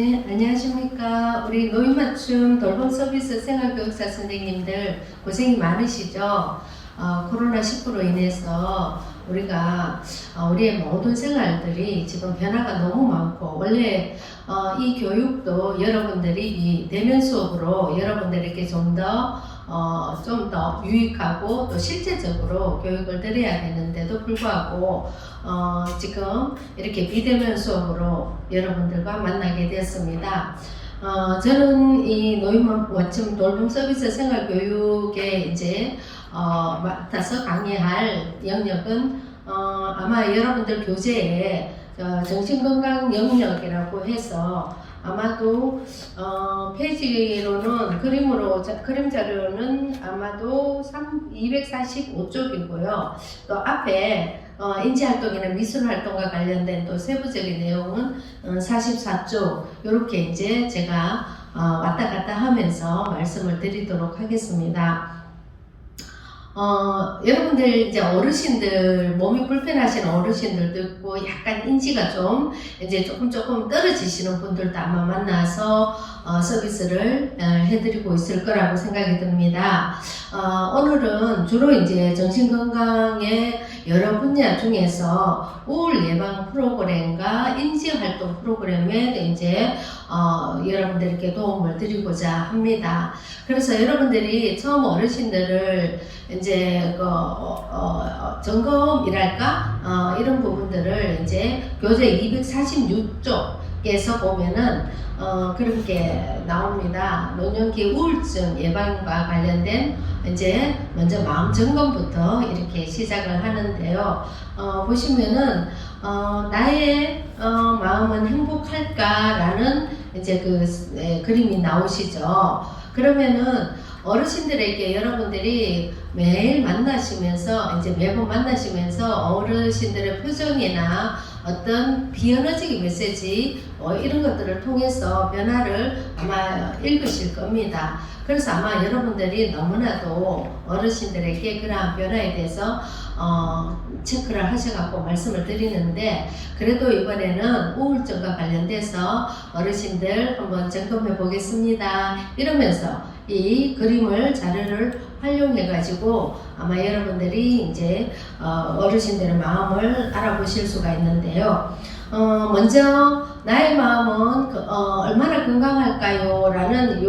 네, 안녕하십니까. 우리 노인맞춤 돌봄 서비스 생활교육사 선생님들 고생이 많으시죠? 코로나19로 인해서 우리가 우리의 모든 생활들이 지금 변화가 너무 많고, 원래 이 교육도 여러분들이 이 대면 수업으로 여러분들에게 좀 더 유익하고 또 실제적으로 교육을 드려야 되는데도 불구하고 지금 이렇게 비대면 수업으로 여러분들과 만나게 되었습니다. 저는 이 노인맞춤 돌봄 서비스 생활교육에 이제 맡아서 강의할 영역은 아마 여러분들 교재에 정신건강 영역이라고 해서 아마도 페이지로는 그림 자료는 아마도 245쪽이고요. 또 앞에 인지활동이나 미술활동과 관련된 또 세부적인 내용은 44쪽 이렇게 이제 제가 왔다 갔다 하면서 말씀을 드리도록 하겠습니다. 여러분들 이제 어르신들, 몸이 불편하신 어르신들도 있고 약간 인지가 좀 이제 조금 떨어지시는 분들도 아마 만나서 서비스를 해드리고 있을 거라고 생각이 듭니다. 오늘은 주로 이제 정신건강의 여러 분야 중에서 우울 예방 프로그램과 인지활동 프로그램에 이제 여러분들께 도움을 드리고자 합니다. 그래서 여러분들이 처음 어르신들을 이제 점검이랄까 이런 부분들을 이제 교재 246쪽에서 보면은 그런 게 나옵니다. 노년기 우울증 예방과 관련된 이제 먼저 마음 점검부터 이렇게 시작을 하는데요. 보시면은 나의 마음은 행복할까라는 이제 그림이 나오시죠. 그러면은 어르신들에게 여러분들이 매일 만나시면서 이제 매번 만나시면서 어르신들의 표정이나 어떤 비언어적인 메시지 이런 것들을 통해서 변화를 아마 읽으실 겁니다. 그래서 아마 여러분들이 너무나도 어르신들에게 그러한 변화에 대해서 체크를 하셔갖고 말씀을 드리는데, 그래도 이번에는 우울증과 관련돼서 어르신들 한번 점검해 보겠습니다 이러면서 이 자료를 활용해 가지고 아마 여러분들이 이제 어르신들의 마음을 알아보실 수가 있는데요. 먼저 나의 마음은 얼마나 건강할까요? 라는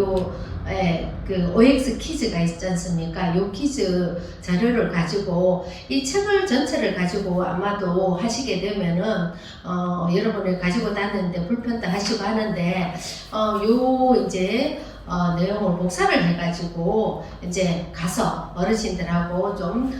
그 OX 퀴즈가 있지 않습니까? 요 퀴즈 자료를 가지고 이 책을 전체를 가지고 아마도 하시게 되면은 여러분을 가지고 다니는데 불편도 하시고 하는데 요 이제 내용을 복사를 해가지고 이제 가서 어르신들하고 좀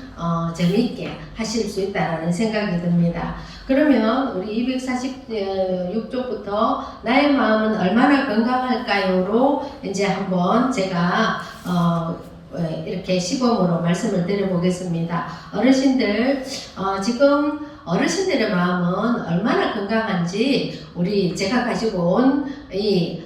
재미있게 하실 수 있다라는 생각이 듭니다. 그러면 우리 246쪽부터 나의 마음은 얼마나 건강할까요로 이제 한번 제가 이렇게 시범으로 말씀을 드려보겠습니다. 어르신들 지금 어르신들의 마음은 얼마나 건강한지 제가 가지고 온 이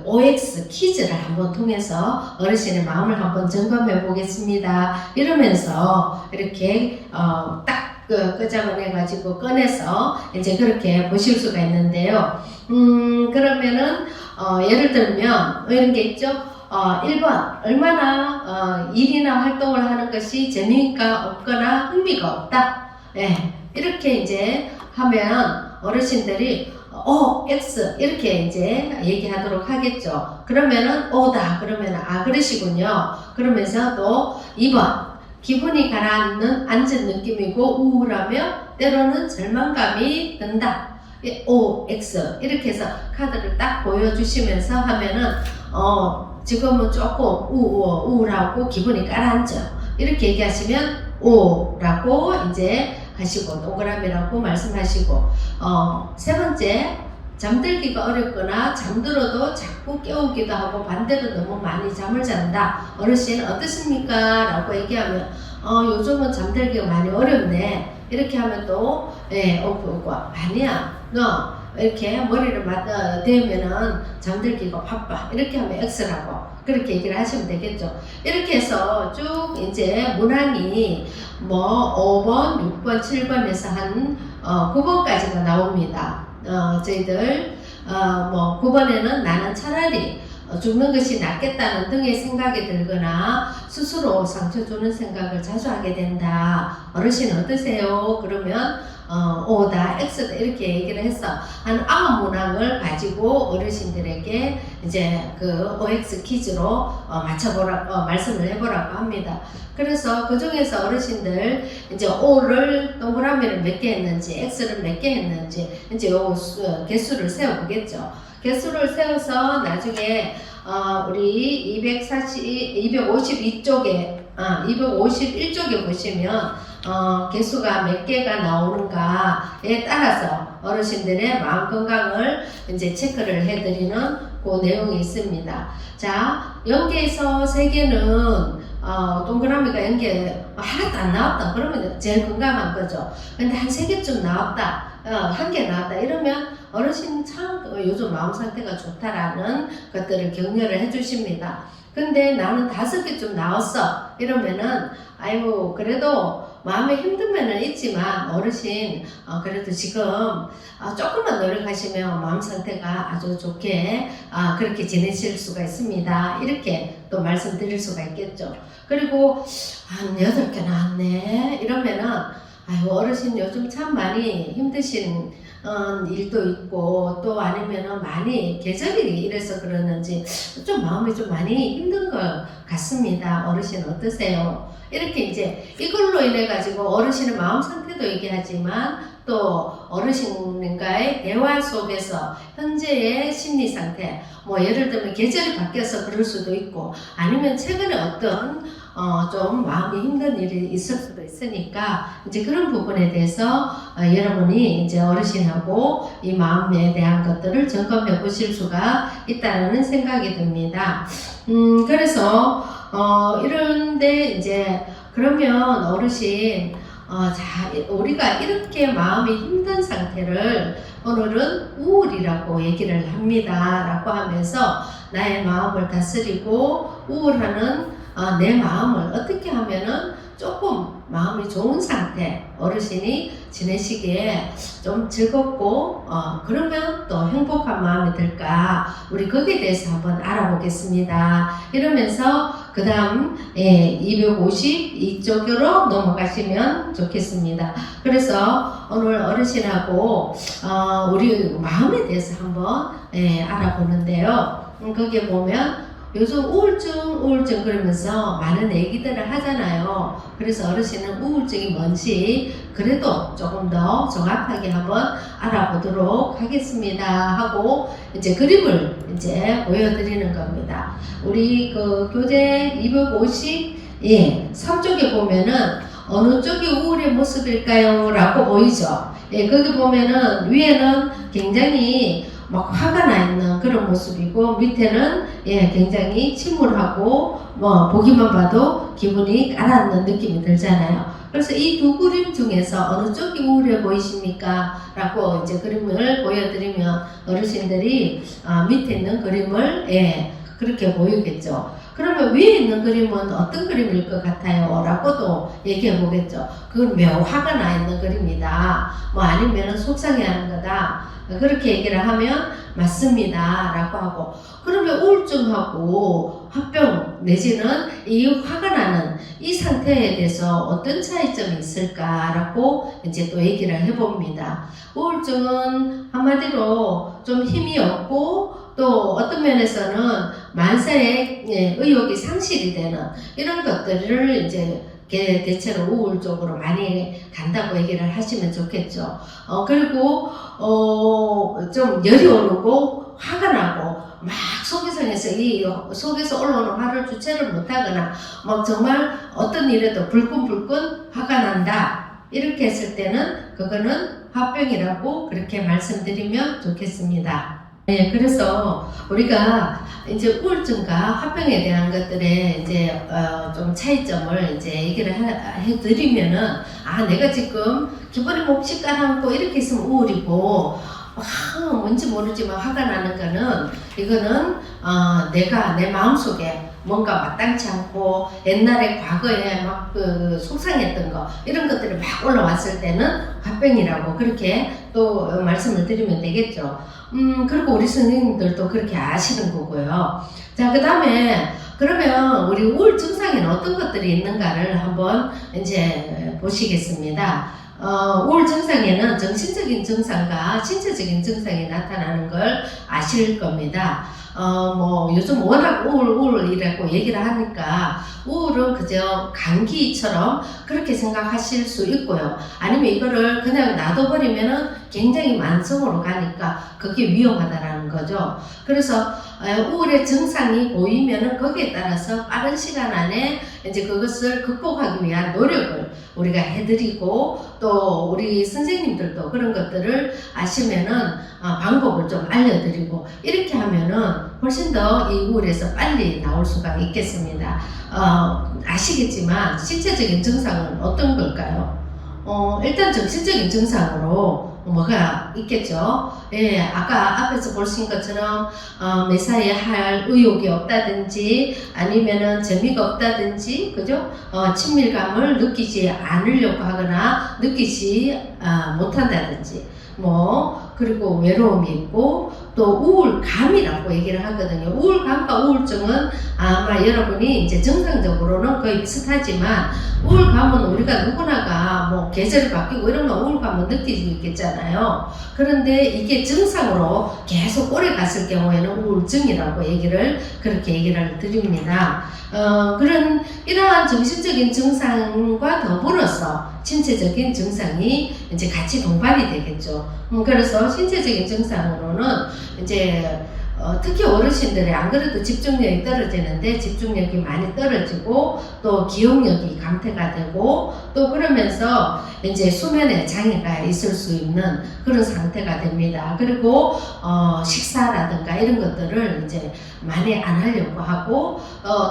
OX 퀴즈를 한번 통해서 어르신의 마음을 한번 점검해 보겠습니다. 이러면서 이렇게 딱 끄잡아내 가지고 꺼내서 이제 그렇게 보실 수가 있는데요. 그러면은 예를 들면 이런 게 있죠. 1번 얼마나 일이나 활동을 하는 것이 재미가 없거나 흥미가 없다. 이렇게 이제 하면 어르신들이 X 이렇게 이제 얘기하도록 하겠죠. 그러면은 O다 그러면은 그러시군요. 그러면서 또 2번 기분이 가라앉는 느낌이고 우울하며 때로는 절망감이 든다. OX 이렇게 해서 카드를 딱 보여주시면서 하면은 지금은 조금 우울하고 기분이 가라앉아 이렇게 얘기하시면 O라고 이제 하시고 동그라미라고 말씀하시고 세 번째 잠들기가 어렵거나 잠들어도 자꾸 깨우기도 하고 반대로 너무 많이 잠을 잔다. 어르신 어떻습니까? 라고 얘기하면 요즘은 잠들기가 많이 어렵네. 이렇게 하면 또 아니야 너 이렇게 머리를 대면은 잠들기가 바빠. 이렇게 하면 X라고 그렇게 얘기를 하시면 되겠죠. 이렇게 해서 쭉 이제 문항이 5번, 6번, 7번에서 한 9번까지가 나옵니다. 저희들 뭐 9번에는 나는 차라리 죽는 것이 낫겠다는 등의 생각이 들거나 스스로 상처 주는 생각을 자주 하게 된다. 어르신 어떠세요? 그러면 O다, X다 이렇게 얘기를 해서 한 아무 문항을 가지고 어르신들에게 이제 그 OX 퀴즈로 말씀을 해보라고 합니다. 그래서 그 중에서 어르신들 이제 O를 동그라미를 몇 개 했는지 X를 몇 개 했는지 이제 요 개수를 세워보겠죠. 개수를 세워서 나중에 우리 251쪽에 보시면 개수가 몇 개가 나오는가에 따라서 어르신들의 마음 건강을 이제 체크를 해드리는 그 내용이 있습니다. 자, 0개에서 3개는 동그라미가 0개 하나도 안 나왔다. 그러면 제일 건강한 거죠. 근데 한 3개쯤 나왔다. 1개 나왔다. 이러면 어르신 참 요즘 마음 상태가 좋다라는 것들을 격려를 해주십니다. 근데 나는 5개쯤 나왔어. 이러면은 아이고 그래도 마음에 힘든 면은 있지만 어르신 그래도 지금 조금만 노력하시면 마음 상태가 아주 좋게 그렇게 지내실 수가 있습니다. 이렇게 또 말씀드릴 수가 있겠죠. 그리고 한 8개 나왔네 이러면은 아이고 어르신 요즘 참 많이 힘드신 일도 있고 또 아니면은 많이 계절이 이래서 그러는지 좀 마음이 좀 많이 힘든 것 같습니다. 어르신 어떠세요? 이렇게 이제 이걸로 인해 가지고 어르신의 마음 상태도 얘기하지만 또 어르신과의 대화 속에서 현재의 심리 상태, 뭐 예를 들면 계절이 바뀌어서 그럴 수도 있고 아니면 최근에 어떤 좀 마음이 힘든 일이 있을 수도 있으니까 이제 그런 부분에 대해서 여러분이 이제 어르신하고 이 마음에 대한 것들을 점검해 보실 수가 있다는 생각이 듭니다. 그래서 이런데 이제 그러면 어르신 자, 우리가 이렇게 마음이 힘든 상태를 오늘은 우울이라고 얘기를 합니다. 라고 하면서 나의 마음을 다스리고 우울하는 내 마음을 어떻게 하면은 조금 마음이 좋은 상태 어르신이 지내시기에 좀 즐겁고 그러면 또 행복한 마음이 들까 우리 거기에 대해서 한번 알아보겠습니다. 이러면서 그 다음 252쪽으로 넘어가시면 좋겠습니다. 그래서 오늘 어르신하고 우리 마음에 대해서 한번 알아보는데요. 거기에 보면 요즘 우울증 그러면서 많은 얘기들을 하잖아요. 그래서 어르신은 우울증이 뭔지 그래도 조금 더 정확하게 한번 알아보도록 하겠습니다 하고 이제 그림을 이제 보여드리는 겁니다. 우리 그 교재 253쪽에 보면은 어느 쪽이 우울의 모습일까요? 라고 보이죠. 거기 보면은 위에는 굉장히 막 화가 나 있는 그런 모습이고 밑에는 굉장히 침울하고 뭐 보기만 봐도 기분이 가라앉는 느낌이 들잖아요. 그래서 이 두 그림 중에서 어느 쪽이 우울해 보이십니까? 라고 이제 그림을 보여드리면 어르신들이 밑에 있는 그림을 그렇게 보이겠죠. 그러면 위에 있는 그림은 어떤 그림일 것 같아요? 라고도 얘기해 보겠죠. 그건 매우 화가 나 있는 그림이다. 뭐 아니면 속상해 하는 거다. 그렇게 얘기를 하면 맞습니다. 라고 하고 그러면 우울증하고 화병 내지는 이 화가 나는 이 상태에 대해서 어떤 차이점이 있을까? 라고 이제 또 얘기를 해봅니다. 우울증은 한마디로 좀 힘이 없고 또 어떤 면에서는 만사의 의욕이 상실이 되는 이런 것들을 이제 대체로 우울 쪽으로 많이 간다고 얘기를 하시면 좋겠죠. 그리고 좀 열이 오르고 화가 나고 막 속에서 올라오는 화를 주체를 못하거나 막 정말 어떤 일에도 불끈불끈 화가 난다 이렇게 했을 때는 그거는 화병이라고 그렇게 말씀드리면 좋겠습니다. 그래서 우리가 이제 우울증과 화병에 대한 것들에 이제 좀 차이점을 이제 얘기를 해드리면은 내가 지금 기분이 몹시 가라앉고 이렇게 있으면 우울이고 뭔지 모르지만 화가 나는 거는 이거는 내가 내 마음속에 뭔가 마땅치 않고 옛날에 과거에 막 그 속상했던 거 이런 것들이 막 올라왔을 때는 화병이라고 그렇게 또 말씀을 드리면 되겠죠. 그리고 우리 선생님들도 그렇게 아시는 거고요. 자, 그 다음에 그러면 우리 우울 증상에는 어떤 것들이 있는가를 한번 이제 보시겠습니다. 우울 증상에는 정신적인 증상과 신체적인 증상이 나타나는 걸 아실 겁니다. 뭐 요즘 워낙 우울이라고 얘기를 하니까 우울은 그저 감기처럼 그렇게 생각하실 수 있고요. 아니면 이거를 그냥 놔둬버리면은 굉장히 만성으로 가니까 그게 위험하다라는 거죠. 그래서 우울의 증상이 보이면은 거기에 따라서 빠른 시간 안에 이제 그것을 극복하기 위한 노력을 우리가 해드리고 또 우리 선생님들도 그런 것들을 아시면은 방법을 좀 알려드리고 이렇게 하면은 훨씬 더 이 우울에서 빨리 나올 수가 있겠습니다. 아시겠지만 신체적인 증상은 어떤 걸까요? 일단 정신적인 증상으로 뭐가 있겠죠. 예, 아까 앞에서 보신 것처럼 매사에 할 의욕이 없다든지 아니면은 재미가 없다든지 그죠? 친밀감을 느끼지 않으려고 하거나 느끼지 못한다든지 뭐 그리고 외로움이 있고 또 우울감이라고 얘기를 하거든요. 우울감과 우울증은 아마 여러분이 이제 정상적으로는 거의 비슷하지만 우울감은 우리가 누구나가 뭐 계절이 바뀌고 이러면 우울감은 느낄 수 있겠잖아요. 그런데 이게 증상으로 계속 오래 갔을 경우에는 우울증이라고 그렇게 얘기를 드립니다. 이러한 정신적인 증상과 더불어서 신체적인 증상이 이제 같이 동반이 되겠죠. 그래서 신체적인 증상으로는 이제 특히 어르신들이 안 그래도 집중력이 떨어지는데 집중력이 많이 떨어지고 또 기억력이 감퇴가 되고 또 그러면서 이제 수면에 장애가 있을 수 있는 그런 상태가 됩니다. 그리고 식사라든가 이런 것들을 이제 많이 안 하려고 하고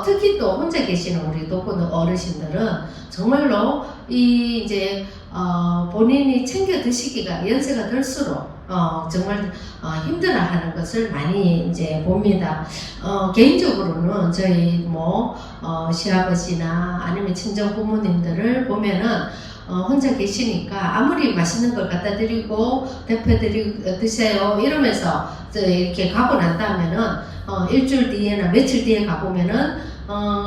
특히 또 혼자 계시는 우리 독거노 어르신들은 정말로 이제 본인이 챙겨 드시기가 연세가 들수록 정말 힘들어하는 것을 많이 이제 봅니다. 개인적으로는 저희 시아버지나 아니면 친정 부모님들을 보면은 혼자 계시니까 아무리 맛있는 걸 갖다 드리고 드세요 이러면서 이렇게 가고 난 다음에는 일주일 뒤에나 며칠 뒤에 가보면은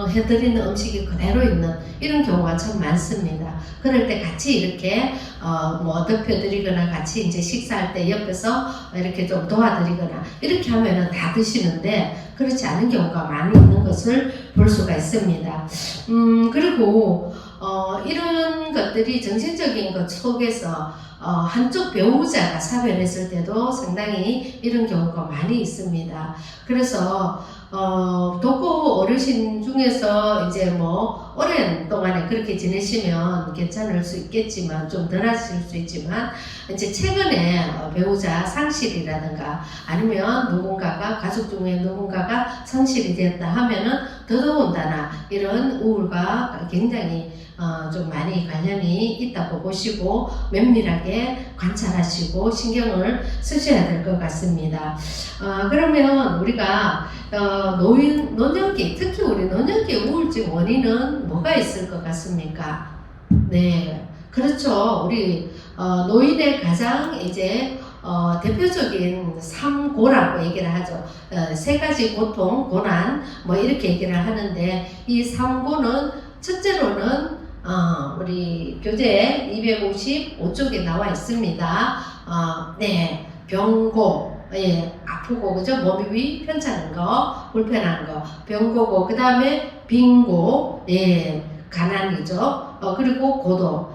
해드리는 음식이 그대로 있는 이런 경우가 참 많습니다. 그럴 때 같이 이렇게 덮여드리거나 같이 이제 식사할 때 옆에서 이렇게 좀 도와드리거나 이렇게 하면은 다 드시는데 그렇지 않은 경우가 많이 있는 것을 볼 수가 있습니다. 그리고 이런 것들이 정신적인 것 속에서 한쪽 배우자가 사별했을 때도 상당히 이런 경우가 많이 있습니다. 그래서 독거 어르신 중에서 이제 오랜 동안에 그렇게 지내시면 괜찮을 수 있겠지만 좀 덜 하실 수 있지만 이제 최근에 배우자 상실이라든가 아니면 가족 중에 누군가가 상실이 됐다 하면은 더더군다나 이런 우울과 굉장히 좀 많이 관련이 있다고 보시고 면밀하게 관찰하시고 신경을 쓰셔야 될 것 같습니다. 그러면 우리가 노년기, 특히 우리 노년기 우울증 원인은 뭐가 있을 것 같습니까? 네, 그렇죠. 우리 노인의 가장 이제 대표적인 삼고라고 얘기를 하죠. 세 가지 고통, 고난 이렇게 얘기를 하는데 이 삼고는 첫째로는 우리 교재 255쪽에 나와 있습니다. 네, 병고, 예, 아프고, 그죠? 몸이 편찮은 거, 불편한 거, 병고고, 그 다음에 빈고, 예, 가난이죠. 그리고 고도.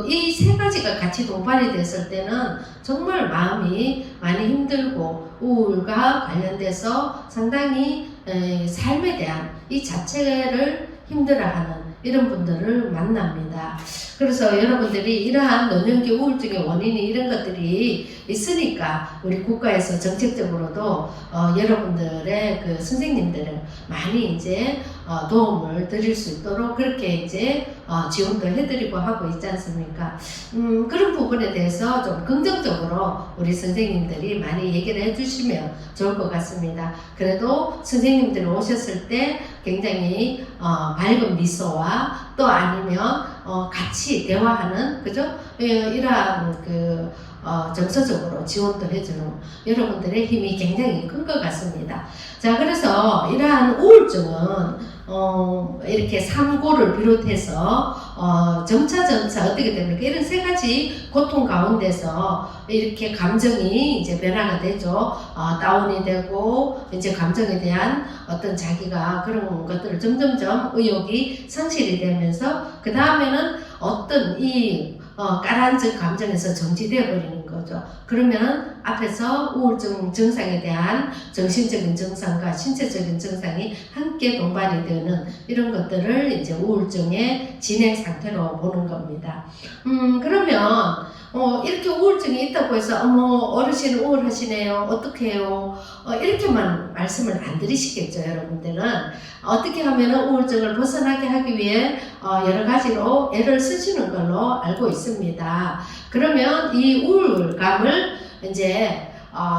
이 세 가지가 같이 동반이 됐을 때는 정말 마음이 많이 힘들고 우울과 관련돼서 상당히 삶에 대한 이 자체를 힘들어하는 이런 분들을 만납니다. 그래서 여러분들이 이러한 노년기 우울증의 원인이 이런 것들이 있으니까 우리 국가에서 정책적으로도 여러분들의 그 선생님들을 많이 이제 도움을 드릴 수 있도록 그렇게 이제 지원도 해드리고 하고 있지 않습니까? 그런 부분에 대해서 좀 긍정적으로 우리 선생님들이 많이 얘기를 해주시면 좋을 것 같습니다. 그래도 선생님들이 오셨을 때 굉장히 밝은 미소와 또 아니면 같이 대화하는 그죠? 이러한 정서적으로 지원도 해주는 여러분들의 힘이 굉장히 큰 것 같습니다. 자, 그래서 이러한 우울증은 이렇게 삼고를 비롯해서 점차 어떻게 됩니까? 이런 세 가지 고통 가운데서 이렇게 감정이 이제 변화가 되죠. 다운이 되고 이제 감정에 대한 어떤 자기가 그런 것들을 점점점 의욕이 상실이 되면서 그 다음에는 어떤 이 가라앉은 감정에서 정지되어 버리는 거죠. 그러면 앞에서 우울증 증상에 대한 정신적인 증상과 신체적인 증상이 함께 동반이 되는 이런 것들을 이제 우울증의 진행 상태로 보는 겁니다. 그러면 이렇게 우울증이 있다고 해서 어르신 우울하시네요. 어떻게 해요? 이렇게만 말씀을 안 드리시겠죠, 여러분들은. 어떻게 하면 우울증을 벗어나게 하기 위해 여러 가지로 애를 쓰시는 걸로 알고 있습니다. 그러면 이 우울감을 이제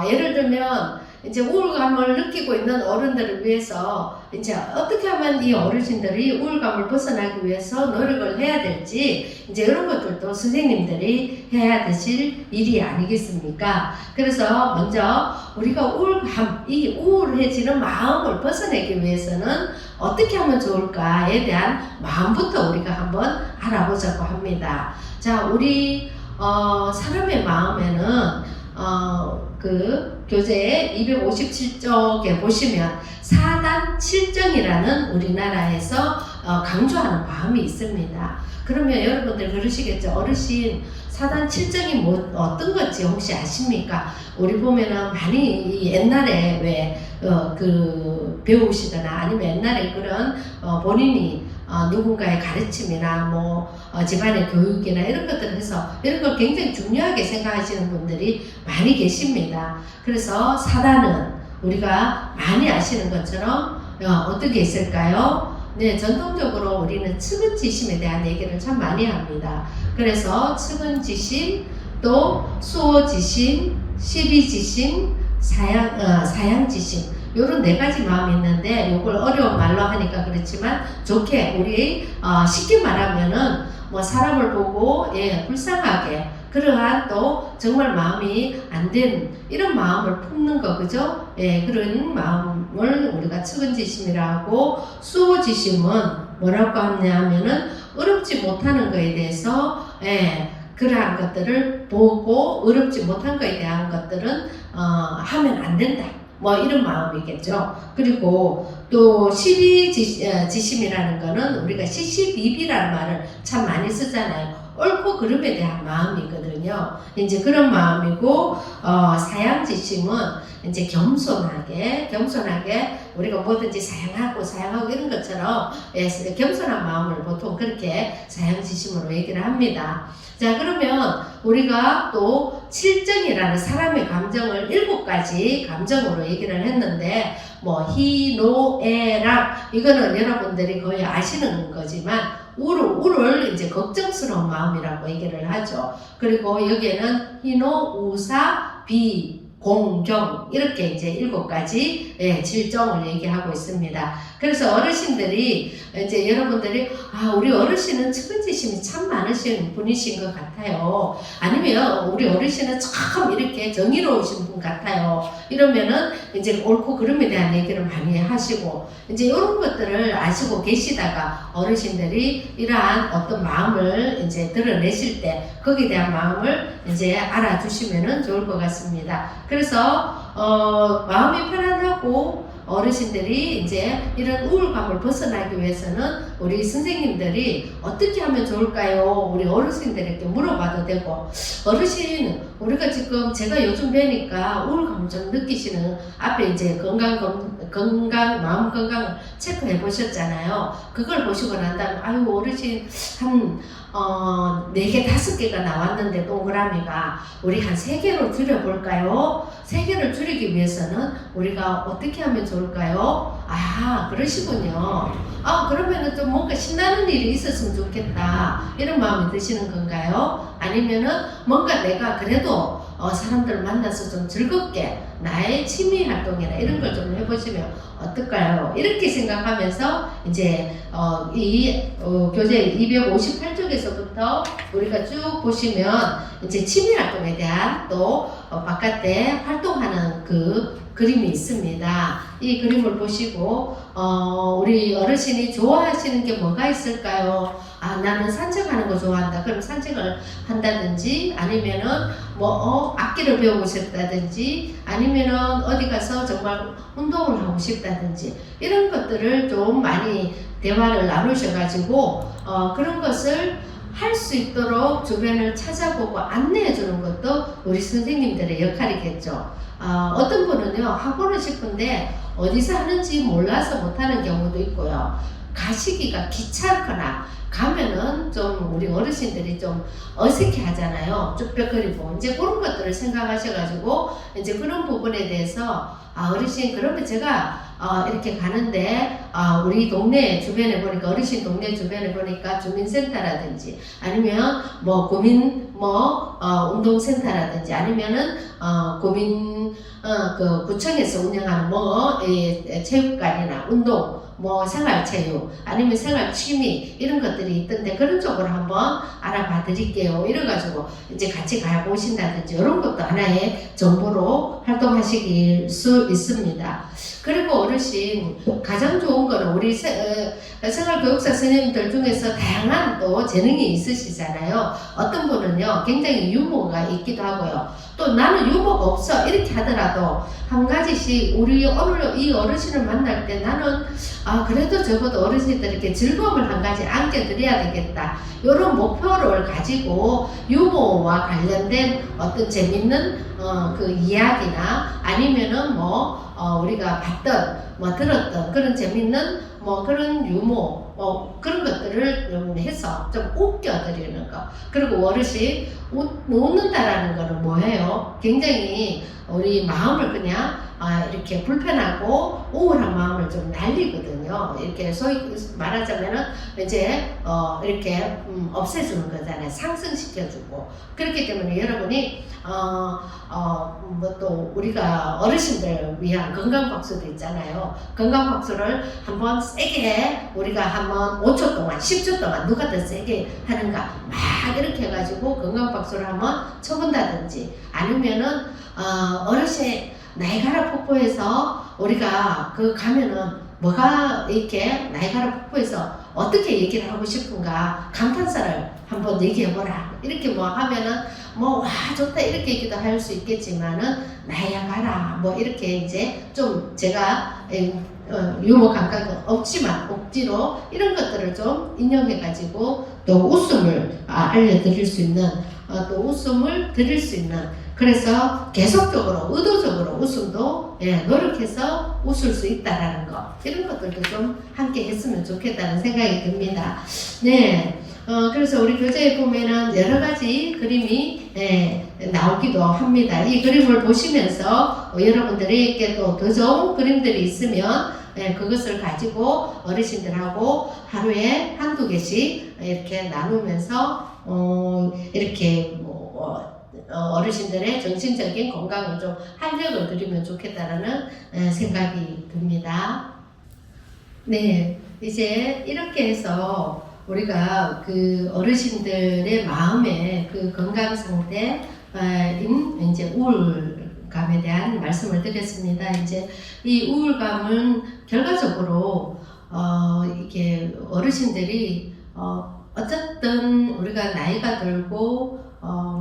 예를 들면 이제 우울감을 느끼고 있는 어른들을 위해서 이제 어떻게 하면 이 어르신들이 우울감을 벗어나기 위해서 노력을 해야 될지 이제 이런 것들도 선생님들이 해야 되실 일이 아니겠습니까? 그래서 먼저 우리가 이 우울해지는 마음을 벗어내기 위해서는 어떻게 하면 좋을까에 대한 마음부터 우리가 한번 알아보자고 합니다. 자, 우리 사람의 마음에는 교재 257쪽에 보시면 사단 칠정이라는 우리나라에서 강조하는 마음이 있습니다. 그러면 여러분들 그러시겠죠? 어르신, 사단 칠정이 어떤 건지 혹시 아십니까? 우리 보면은 많이 옛날에 왜 배우시거나 아니면 옛날에 그런 본인이 누군가의 가르침이나 집안의 교육이나 이런 것들을 해서 이런 걸 굉장히 중요하게 생각하시는 분들이 많이 계십니다. 그래서 사단은 우리가 많이 아시는 것처럼 어떻게 있을까요? 네, 전통적으로 우리는 측은지심에 대한 얘기를 참 많이 합니다. 그래서 측은지심, 또 수호지심, 시비지심, 사양지심 요런 네 가지 마음이 있는데 요걸 어려운 말로 하니까 그렇지만 좋게 우리 쉽게 말하면은 사람을 보고 불쌍하게 그러한 또 정말 마음이 안 된 이런 마음을 품는 거 그죠? 그런 마음을 우리가 측은지심이라고 수호지심은 뭐라고 하냐면은 어렵지 못하는 거에 대해서 그러한 것들을 보고 어렵지 못한 것에 대한 것들은 하면 안 된다. 이런 마음이겠죠. 그리고 또 시비지심이라는 거는 우리가 시시비비라는 말을 참 많이 쓰잖아요. 옳고 그름에 대한 마음이거든요. 이제 그런 마음이고, 사양지심은 이제 겸손하게 우리가 뭐든지 사양하고 이런 것처럼 겸손한 마음을 보통 그렇게 사양지심으로 얘기를 합니다. 자, 그러면 우리가 또 칠정이라는 사람의 감정을 7가지 감정으로 얘기를 했는데 희노애락 이거는 여러분들이 거의 아시는 거지만 우를 이제 걱정스러운 마음이라고 얘기를 하죠. 그리고 여기에는 희노, 우사, 비, 공경 이렇게 이제 7가지 질정을 얘기하고 있습니다. 그래서 어르신들이 이제 여러분들이 우리 어르신은 측은지심이 참 많으신 분이신 것 같아요. 아니면 우리 어르신은 참 이렇게 정의로우신 분 같아요. 이러면은 이제 옳고 그름에 대한 얘기를 많이 하시고 이제 이런 것들을 아시고 계시다가 어르신들이 이러한 어떤 마음을 이제 드러내실 때 거기에 대한 마음을 이제 알아주시면은 좋을 것 같습니다. 그래서 마음이 편안하고 어르신들이 이제 이런 우울감을 벗어나기 위해서는 우리 선생님들이 어떻게 하면 좋을까요? 우리 어르신들에게 물어봐도 되고 어르신 우리가 지금 제가 요즘 뵈니까 우울감 좀 느끼시는 앞에 이제 마음 건강 체크해 보셨잖아요. 그걸 보시고 난 다음에 아유 어르신 한 4개, 5개가 나왔는데 동그라미가 우리 한 3개로 줄여볼까요? 3개를 줄이기 위해서는 우리가 어떻게 하면 좋을까요? 그러시군요. 그러면은 좀 뭔가 신나는 일이 있었으면 좋겠다. 이런 마음이 드시는 건가요? 아니면은 뭔가 내가 그래도 사람들을 만나서 좀 즐겁게 나의 취미 활동이나 이런 걸 좀 해보시면 어떨까요? 이렇게 생각하면서 이제 교재 258쪽에서부터 우리가 쭉 보시면 이제 취미 활동에 대한 또 바깥에 활동하는 그 그림이 있습니다. 이 그림을 보시고 우리 어르신이 좋아하시는 게 뭐가 있을까요? 나는 산책하는 거 좋아한다. 그럼 산책을 한다든지 아니면은 악기를 배우고 싶다든지 아니면은 어디 가서 정말 운동을 하고 싶다든지 이런 것들을 좀 많이 대화를 나누셔가지고 그런 것을 할 수 있도록 주변을 찾아보고 안내해 주는 것도 우리 선생님들의 역할이겠죠. 어떤 분은요 하고는 싶은데 어디서 하는지 몰라서 못하는 경우도 있고요. 가시기가 귀찮거나 가면은 좀 우리 어르신들이 좀 어색해 하잖아요. 쭈뼛거리고 이제 그런 것들을 생각하셔가지고 이제 그런 부분에 대해서 어르신 그러면 제가 이렇게 가는데 우리 동네 주변에 보니까 어르신 동네 주변에 보니까 주민센터라든지 아니면 뭐 구민 운동센터라든지 아니면은 구민 그 구청에서 운영하는 체육관이나 운동 생활체육 아니면 생활취미 이런 것들이 있던데 그런 쪽으로 한번 알아봐 드릴게요. 이래가지고 이제 같이 가보신다든지 이런 것도 하나의 정보로 활동하실 수 있습니다. 그리고 어르신 가장 좋은 거는 우리 생활교육사 선생님들 중에서 다양한 또 재능이 있으시잖아요. 어떤 분은요 굉장히 유머가 있기도 하고요. 또 나는 유머가 없어 이렇게 하더라도 한 가지씩 우리 오늘 이 어르신을 만날 때 나는 그래도 적어도 어르신들에게 즐거움을 한 가지 안겨드려야 되겠다. 이런 목표를 가지고 유머와 관련된 어떤 재밌는 그 이야기나 아니면은 우리가 봤던 들었던 그런 재밌는 그런 유머 그런 것들을 좀 해서 좀 웃겨드리는 거. 그리고 어르신 웃는다라는 거는 뭐예요? 굉장히 우리 마음을 그냥 이렇게 불편하고 우울한 마음을 좀 날리거든요. 이렇게 소위 말하자면은 이제 이렇게 없애주는 거잖아요. 상승시켜주고. 그렇기 때문에 여러분이 또 우리가 어르신들 위한 건강박수도 있잖아요. 건강박수를 한번 세게 우리가 한번 5초 동안 10초 동안 누가 더 세게 하는가 막 이렇게 해가지고 건강박수를 한번 쳐본다든지 아니면은 어르신 나이가라 폭포에서 우리가 가면은 뭐가 이렇게 나이가라 폭포에서 어떻게 얘기를 하고 싶은가 감탄사를 한번 얘기해보라 이렇게 하면은 와 좋다 이렇게 얘기도 할 수 있겠지만은 나이가라 이렇게 이제 좀 제가 유머 감각은 없지만 억지로 이런 것들을 좀 인용해가지고 또 웃음을 알려드릴 수 있는 또 웃음을 드릴 수 있는 그래서 계속적으로 의도적으로 웃음도 노력해서 웃을 수 있다라는 거 이런 것들도 좀 함께 했으면 좋겠다는 생각이 듭니다. 네. 그래서 우리 교재에 보면은 여러 가지 그림이 나오기도 합니다. 이 그림을 보시면서 여러분들에게 또 더 좋은 그림들이 있으면 그것을 가지고 어르신들하고 하루에 한두 개씩 이렇게 나누면서 이렇게 어르신들의 정신적인 건강을 좀 활력을 드리면 좋겠다라는 생각이 듭니다. 네, 이제 이렇게 해서 우리가 그 어르신들의 마음의 그 건강 상태인 이제 우울감에 대한 말씀을 드렸습니다. 이제 이 우울감은 결과적으로 이게 어르신들이 어쨌든 우리가 나이가 들고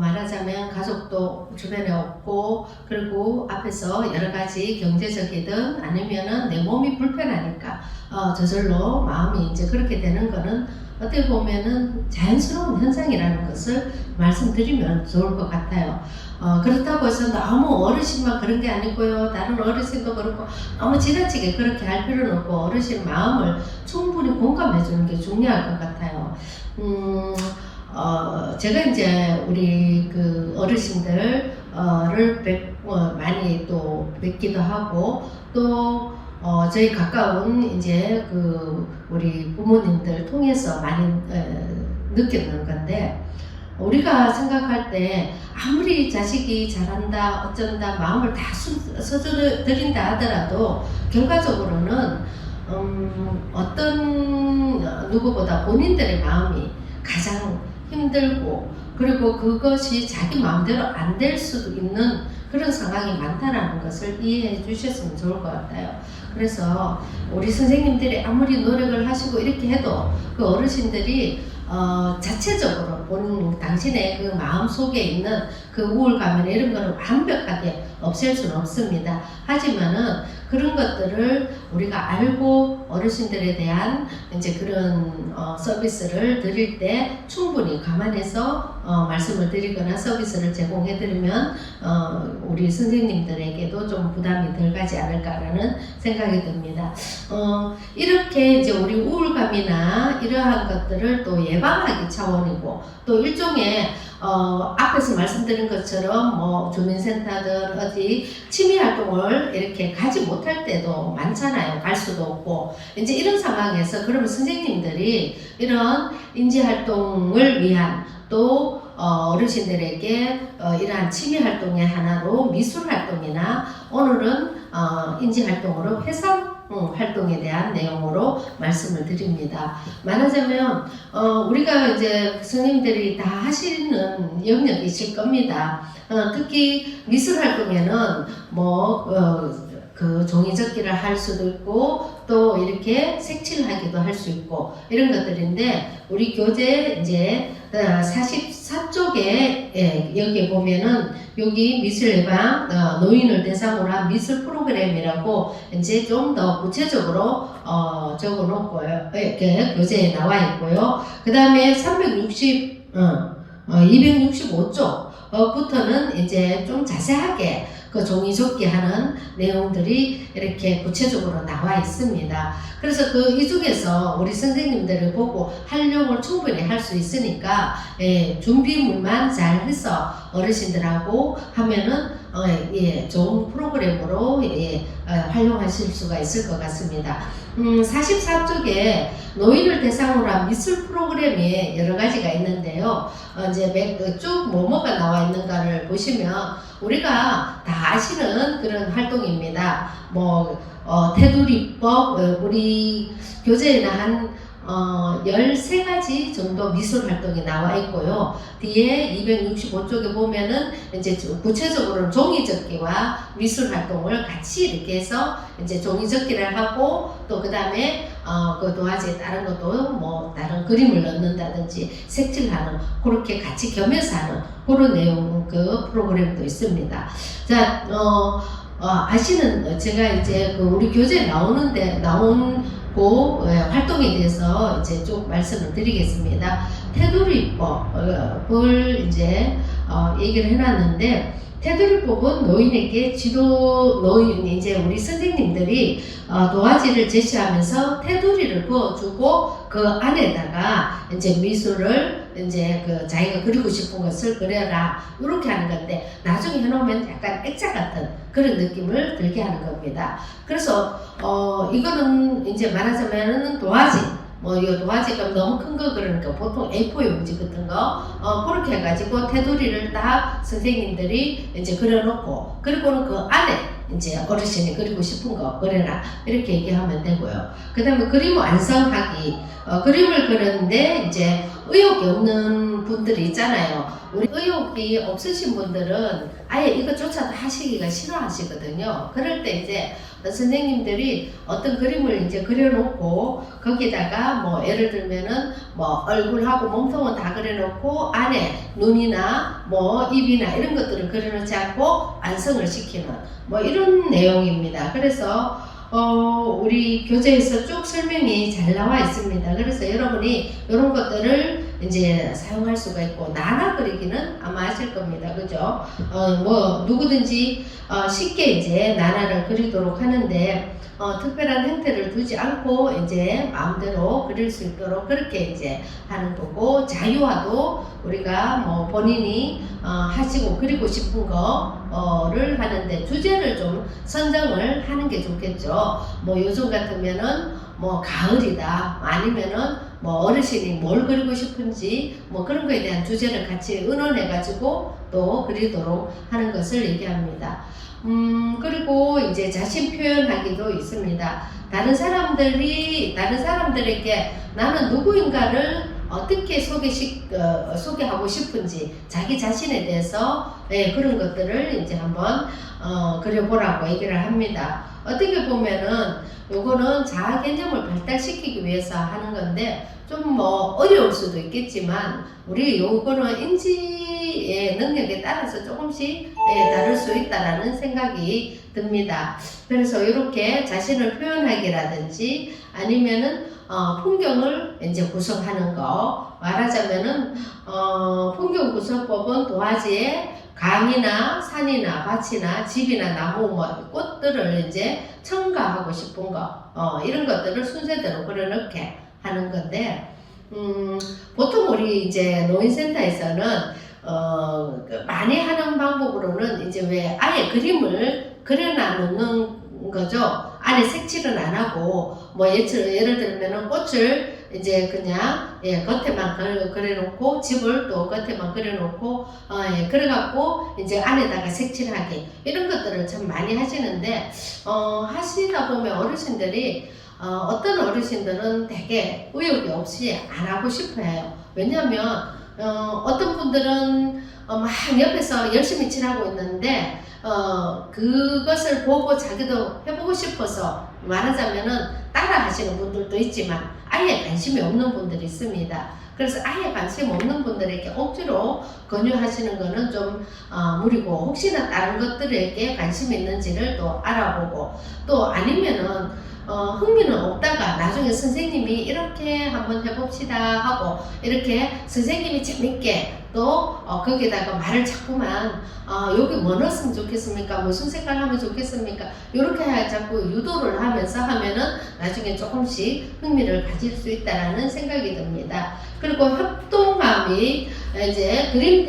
말하자면 가족도 주변에 없고 그리고 앞에서 여러 가지 경제적이든 아니면은 내 몸이 불편하니까 저절로 마음이 이제 그렇게 되는 거는 어떻게 보면은 자연스러운 현상이라는 것을 말씀드리면 좋을 것 같아요. 그렇다고 해서 너무 어르신만 그런 게 아니고요. 다른 어르신도 그렇고 너무 지나치게 그렇게 할 필요는 없고 어르신 마음을 충분히 공감해 주는 게 중요할 것 같아요. 제가 이제 우리 그 어르신들을 많이 또 뵙기도 하고 또 저희 가까운 이제 그 우리 부모님들 통해서 많이 느꼈는 건데 우리가 생각할 때 아무리 자식이 잘한다 어쩐다 마음을 다 써드린다 하더라도 결과적으로는 어떤 누구보다 본인들의 마음이 가장 힘들고 그리고 그것이 자기 마음대로 안 될 수도 있는 그런 상황이 많다라는 것을 이해해 주셨으면 좋을 것 같아요. 그래서 우리 선생님들이 아무리 노력을 하시고 이렇게 해도 그 어르신들이 자체적으로 당신의 그 마음 속에 있는 그 우울감이나 이런 거를 완벽하게 없앨 수는 없습니다. 하지만은 그런 것들을 우리가 알고 어르신들에 대한 이제 그런 서비스를 드릴 때 충분히 감안해서 말씀을 드리거나 서비스를 제공해 드리면 우리 선생님들에게도 좀 부담이 덜 가지 않을까라는 생각이 듭니다. 이렇게 이제 우리 우울감이나 이러한 것들을 또 예방하기 차원이고 또 일종의 앞에서 말씀드린 것처럼 뭐 주민센터든 어디 취미활동을 이렇게 가지 못할 때도 많잖아요. 갈 수도 없고 이제 이런 상황에서 그러면 선생님들이 이런 인지활동을 위한 또 어르신들에게 이러한 취미활동의 하나로 미술활동이나 오늘은 인지활동으로 회상 활동에 대한 내용으로 말씀을 드립니다. 말하자면 우리가 이제 선생님들이 다 하시는 영역이 있을 겁니다. 특히 미술 활동에는 그 종이접기를 할 수도 있고 또 이렇게 색칠하기도 할 수 있고 이런 것들인데 우리 교재 이제 44쪽에 여기 보면은 여기 미술예방 노인을 대상으로 한 미술 프로그램이라고 이제 좀 더 구체적으로 적어 놓고요. 이렇게 교재에 나와 있고요. 그 다음에 265쪽부터는 이제 좀 자세하게 그 종이접기 하는 내용들이 이렇게 구체적으로 나와 있습니다. 그래서 이 중에서 우리 선생님들을 보고 활용을 충분히 할 수 있으니까 준비물만 잘 해서 어르신들하고 하면은 좋은 프로그램으로 활용하실 수가 있을 것 같습니다. 44쪽에 노인을 대상으로 한 미술 프로그램이 여러 가지가 있는데요. 이제 쭉 뭐가 나와 있는가를 보시면 우리가 다 아시는 그런 활동입니다. 테두리법, 우리 교재에는 한 13가지 정도 미술 활동이 나와 있고요. 뒤에 265쪽에 보면은 이제 구체적으로는 종이접기와 미술 활동을 같이 이렇게 해서 이제 종이접기를 하고 또 그 다음에 그 도화지에 다른 것도 다른 그림을 넣는다든지 색칠하는 그렇게 같이 겸해서 하는 그런 내용 그 프로그램도 있습니다. 자, 아시는 제가 이제 우리 교재에 나온 활동에 대해서 이제 쭉 말씀을 드리겠습니다. 테두리법을 이제 얘기를 해놨는데 테두리법은 노인에게 이제 우리 선생님들이 도화지를 제시하면서 테두리를 그어주고 그 안에다가 이제 미술을 이제 자기가 그리고 싶은 것을 그려라 이렇게 하는 건데 나중에 해놓으면 약간 액자 같은 그런 느낌을 들게 하는 겁니다. 그래서 이거는 이제 말하자면은 도화지 이 도화지가 너무 큰 거 그러니까 보통 A4 용지 같은 거 그렇게 해가지고 테두리를 딱 선생님들이 이제 그려놓고 그리고는 그 안에 이제 어르신이 그리고 싶은 거 그려라 이렇게 얘기하면 되고요. 그 다음에 그림 완성하기 그림을 그리는데 이제 의욕이 없는 분들이 있잖아요. 우리 의욕이 없으신 분들은 아예 이것조차도 하시기가 싫어하시거든요. 그럴 때 이제 선생님들이 어떤 그림을 이제 그려놓고 거기다가 예를 들면은 얼굴하고 몸통은 다 그려놓고 안에 눈이나 입이나 이런 것들을 그려놓지 않고 완성을 시키는 이런 내용입니다. 그래서 우리 교재에서 쭉 설명이 잘 나와 있습니다. 그래서 여러분이 이런 것들을 이제 사용할 수가 있고 나나 그리기는 아마 아실 겁니다. 그죠? 누구든지 쉽게 이제 나나를 그리도록 하는데 특별한 형태를 두지 않고 이제 마음대로 그릴 수 있도록 그렇게 이제 하는 거고 자유화도 우리가 본인이 하시고 그리고 싶은 거를 하는데 주제를 좀 선정을 하는 게 좋겠죠. 요즘 같으면은 뭐 가을이다, 아니면은 뭐 어르신이 뭘 그리고 싶은지 뭐 그런 거에 대한 주제를 같이 의논해 가지고 또 그리도록 하는 것을 얘기합니다. 그리고 이제 자신 표현하기도 있습니다. 다른 사람들에게 나는 누구인가를 어떻게 소개하고 싶은지 자기 자신에 대해서 그런 것들을 이제 한번 그려보라고 얘기를 합니다. 어떻게 보면은 요거는 자아 개념을 발달시키기 위해서 하는 건데 좀 뭐 어려울 수도 있겠지만 우리 요거는 인지의 능력에 따라서 조금씩 다를 수 있다라는 생각이 듭니다. 그래서 이렇게 자신을 표현하기라든지 아니면은 풍경을 이제 구성하는 거, 말하자면은 풍경 구성법은 도화지에 강이나 산이나 밭이나 집이나 나무 뭐 꽃들을 이제 첨가하고 싶은 거 이런 것들을 순서대로 그려넣게 하는 건데 보통 우리 이제 노인센터에서는 많이 하는 방법으로는 이제 왜 아예 그림을 그려놔 놓는 거죠. 안에 색칠은 안 하고 뭐 예를 들면은 꽃을 이제 그냥 겉에만 그려놓고 집을 또 겉에만 그려놓고 그래갖고 이제 안에다가 색칠하기 이런 것들을 참 많이 하시는데 하시다 보면 어르신들이 어떤 어르신들은 되게 의욕이 없이 안 하고 싶어 해요. 왜냐면 어떤 분들은 막 옆에서 열심히 칠하고 있는데 그것을 보고 자기도 해보고 싶어서 말하자면은 따라 하시는 분들도 있지만 아예 관심이 없는 분들이 있습니다. 그래서 아예 관심 없는 분들에게 억지로 권유하시는 거는 좀 무리고 혹시나 다른 것들에게 관심이 있는지를 또 알아보고 또 아니면은 흥미는 없다가 나중에 선생님이 이렇게 한번 해봅시다 하고 이렇게 선생님이 재밌게 또 거기다가 말을 자꾸만 여기 뭐 넣었으면 좋겠습니까? 무슨 색깔 하면 좋겠습니까? 이렇게 자꾸 유도를 하면서 하면은 나중에 조금씩 흥미를 가질 수 있다라는 생각이 듭니다. 그리고 협동함이 이제 그림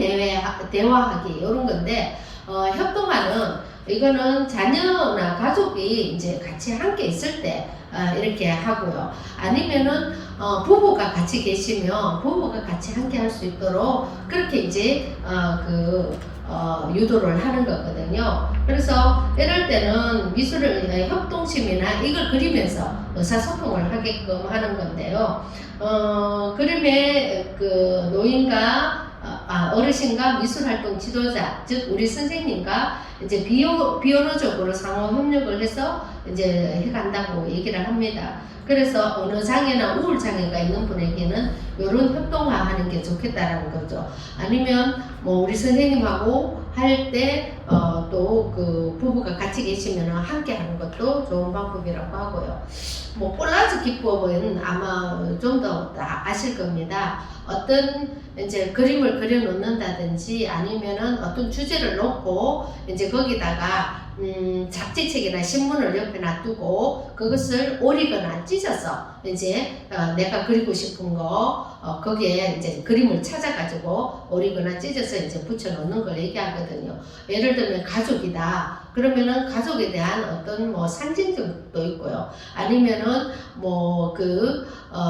대화하기 이런 건데 협동하는 이거는 자녀나 가족이 이제 같이 함께 있을 때 이렇게 하고요. 아니면은 부부가 같이 계시면 부부가 같이 함께 할 수 있도록 그렇게 이제 유도를 하는 거거든요. 그래서 이럴 때는 미술을 협동심이나 이걸 그리면서 의사소통을 하게끔 하는 건데요. 그림의 그 노인과 어르신과 미술활동 지도자, 즉 우리 선생님과 이제 비언어적으로 상호 협력을 해서 이제 해간다고 얘기를 합니다. 그래서 어느 장애나 우울 장애가 있는 분에게는 이런 협동화하는 게 좋겠다라는 거죠. 아니면 뭐 우리 선생님하고 할 때 또 그 부부가 같이 계시면 함께 하는 것도 좋은 방법이라고 하고요. 뭐 콜라주 기법은 아마 좀 더 아실 겁니다. 어떤 이제 그림을 그려 놓는다든지 아니면은 어떤 주제를 놓고 이제 거기다가 잡지책이나 신문을 옆에 놔두고 그것을 오리거나 찢어서 이제 내가 그리고 싶은 거 거기에 이제 그림을 찾아가지고 오리거나 찢어서 이제 붙여놓는 걸 얘기하거든요. 예를 들면 가족이다. 그러면은 가족에 대한 어떤 뭐 상징적도 있고요. 아니면은 뭐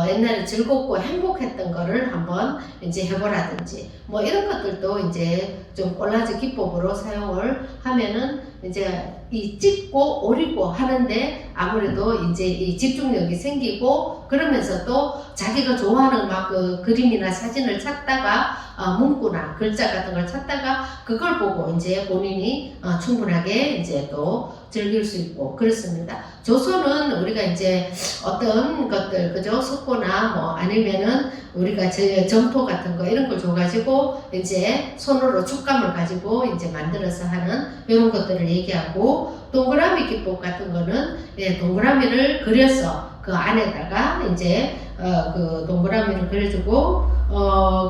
옛날에 즐겁고 행복했던 거를 한번 이제 해보라든지 뭐 이런 것들도 이제 좀 콜라주 기법으로 사용을 하면은 이제 이 찢고 오리고 하는데 아무래도 이제 이 집중력이 생기고 그러면서 또 자기가 좋아하는 막 그 그림이나 사진을 찾다가 문구나 글자 같은 걸 찾다가 그걸 보고 이제 본인이 충분하게 이제 또 즐길 수 있고 그렇습니다. 조소는 우리가 이제 어떤 것들 그죠 석고나 뭐 아니면은 우리가 점토 같은 거 이런 걸 줘가지고 이제 손으로 촉감을 가지고 이제 만들어서 하는 이런 것들을 얘기하고 동그라미 기법 같은 거는 동그라미를 그려서 그 안에다가 이제 그 동그라미를 그려주고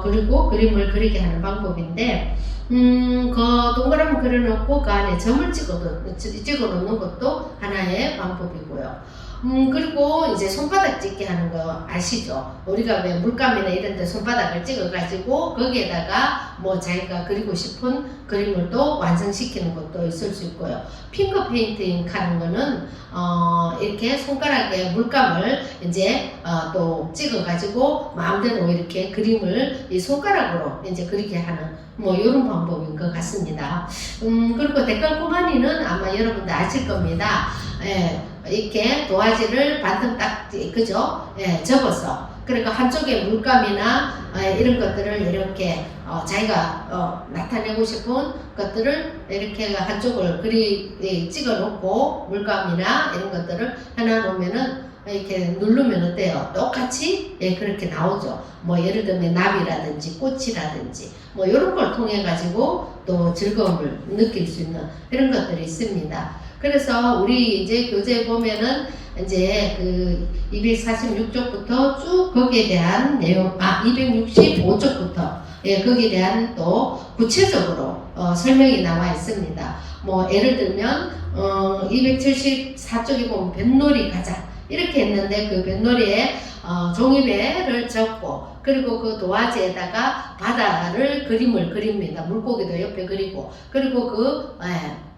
그리고 그림을 그리게 하는 방법인데 그 동그라미 그려놓고 그 안에 점을 찍어 놓는 것도 하나의 방법이고요. 그리고 이제 손바닥 찍기 하는 거 아시죠? 우리가 왜 물감이나 이런 데 손바닥을 찍어가지고 거기에다가 뭐 자기가 그리고 싶은 그림을 또 완성시키는 것도 있을 수 있고요. 핑거 페인팅 하는 거는, 이렇게 손가락에 물감을 이제, 또 찍어가지고 마음대로 이렇게 그림을 이 손가락으로 이제 그리게 하는 뭐 이런 방법인 것 같습니다. 그리고 데칼코마니는 아마 여러분들 아실 겁니다. 예, 이렇게 도화지를 반틈 딱, 그죠? 예, 접어서. 그러니까 한쪽에 물감이나 이런 것들을 이렇게 자기가 나타내고 싶은 것들을 이렇게 한쪽을 찍어 놓고 물감이나 이런 것들을 해놔 놓으면은 이렇게 누르면 어때요? 똑같이 그렇게 나오죠. 뭐 예를 들면 나비라든지 꽃이라든지 뭐 이런 걸 통해 가지고 또 즐거움을 느낄 수 있는 이런 것들이 있습니다. 그래서 우리 이제 교재에 보면은 이제 그 246쪽부터 쭉 거기에 대한 내용, 265쪽부터 거기에 대한 또 구체적으로 설명이 나와 있습니다. 뭐 예를 들면 274쪽에 보면 뱃놀이 가자 이렇게 했는데 그 뱃놀이에 종이배를 접고 그리고 그 도화지에다가 바다를 그림을 그립니다. 물고기도 옆에 그리고 그리고 그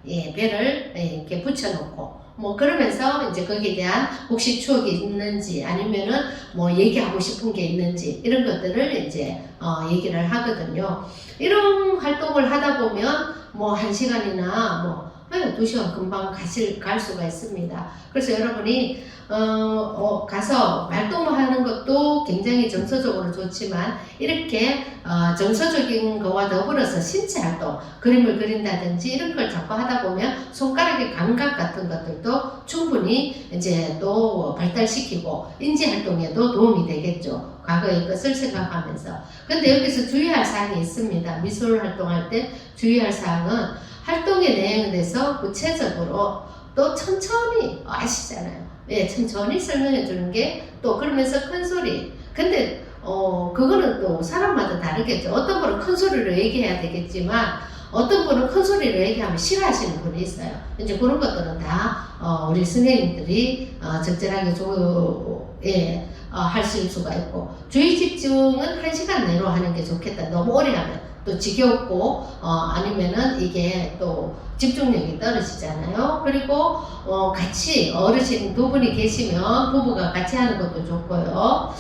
배를 이렇게 붙여놓고 뭐 그러면서 이제 거기에 대한 혹시 추억이 있는지 아니면은 뭐 얘기하고 싶은 게 있는지 이런 것들을 이제 얘기를 하거든요. 이런 활동을 하다 보면 뭐 1시간이나 뭐 2시간 금방 갈 수가 있습니다. 그래서 여러분이 가서 활동하는 것도 굉장히 정서적으로 좋지만 이렇게 정서적인 거와 더불어서 신체 활동, 그림을 그린다든지 이런 걸 자꾸 하다 보면 손가락의 감각 같은 것들도 충분히 이제 또 발달시키고 인지 활동에도 도움이 되겠죠. 과거의 것을 생각하면서. 근데 여기서 주의할 사항이 있습니다. 미술 활동할 때 주의할 사항은 활동의 내용에 대해서 구체적으로 또 천천히 아시잖아요. 천천히 설명해 주는 게 또 그러면서 큰 소리. 근데 그거는 또 사람마다 다르겠죠. 어떤 분은 큰 소리로 얘기해야 되겠지만 어떤 분은 큰 소리로 얘기하면 싫어하시는 분이 있어요. 이제 그런 것들은 다 우리 선생님들이 적절하게 하실 수가 있고 주의 집중은 1시간 내로 하는 게 좋겠다. 너무 오래 하면 또 지겹고 아니면은 이게 또 집중력이 떨어지잖아요. 그리고 같이 어르신 두 분이 계시면 부부가 같이 하는 것도 좋고요.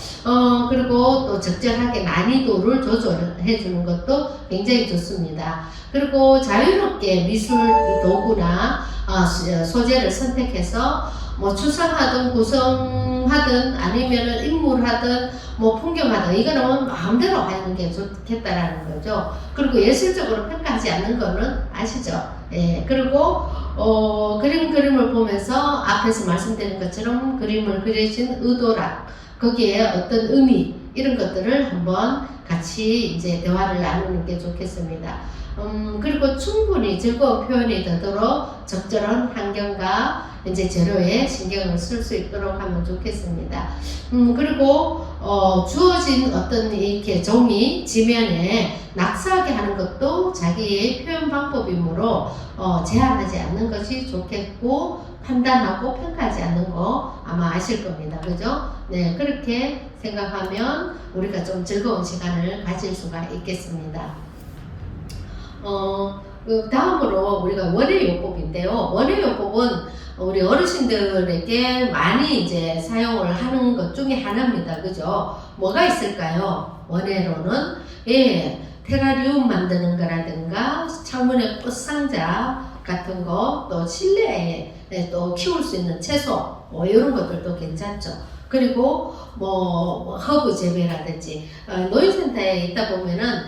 그리고 또 적절하게 난이도를 조절해 주는 것도 굉장히 좋습니다. 그리고 자유롭게 미술 도구나 소재를 선택해서 뭐 추상하든 구성하든 아니면은 인물하든 뭐 풍경하든 이거는 마음대로 하는 게 좋겠다라는 거죠. 그리고 예술적으로 평가하지 않는 거는 아시죠? 그리고 그림을 보면서 앞에서 말씀드린 것처럼 그림을 그려진 의도랑 거기에 어떤 의미 이런 것들을 한번 같이 이제 대화를 나누는 게 좋겠습니다. 그리고 충분히 즐거운 표현이 되도록 적절한 환경과 이제 재료에 신경을 쓸 수 있도록 하면 좋겠습니다. 그리고 주어진 어떤 이렇게 종이 지면에 낙서하게 하는 것도 자기의 표현 방법이므로 제한하지 않는 것이 좋겠고 판단하고 평가하지 않는 거 아마 아실 겁니다. 그죠? 네, 그렇게 생각하면 우리가 좀 즐거운 시간을 가질 수가 있겠습니다. 다음으로 우리가 원예요법인데요. 원예요법은 우리 어르신들에게 많이 이제 사용을 하는 것 중에 하나입니다. 그죠? 뭐가 있을까요? 원예로는 테라리움 만드는 거라든가 창문에 꽃상자 같은 거, 또 실내에 또 키울 수 있는 채소 뭐 이런 것들도 괜찮죠. 그리고 뭐 허브 재배라든지 노인센터에 있다 보면은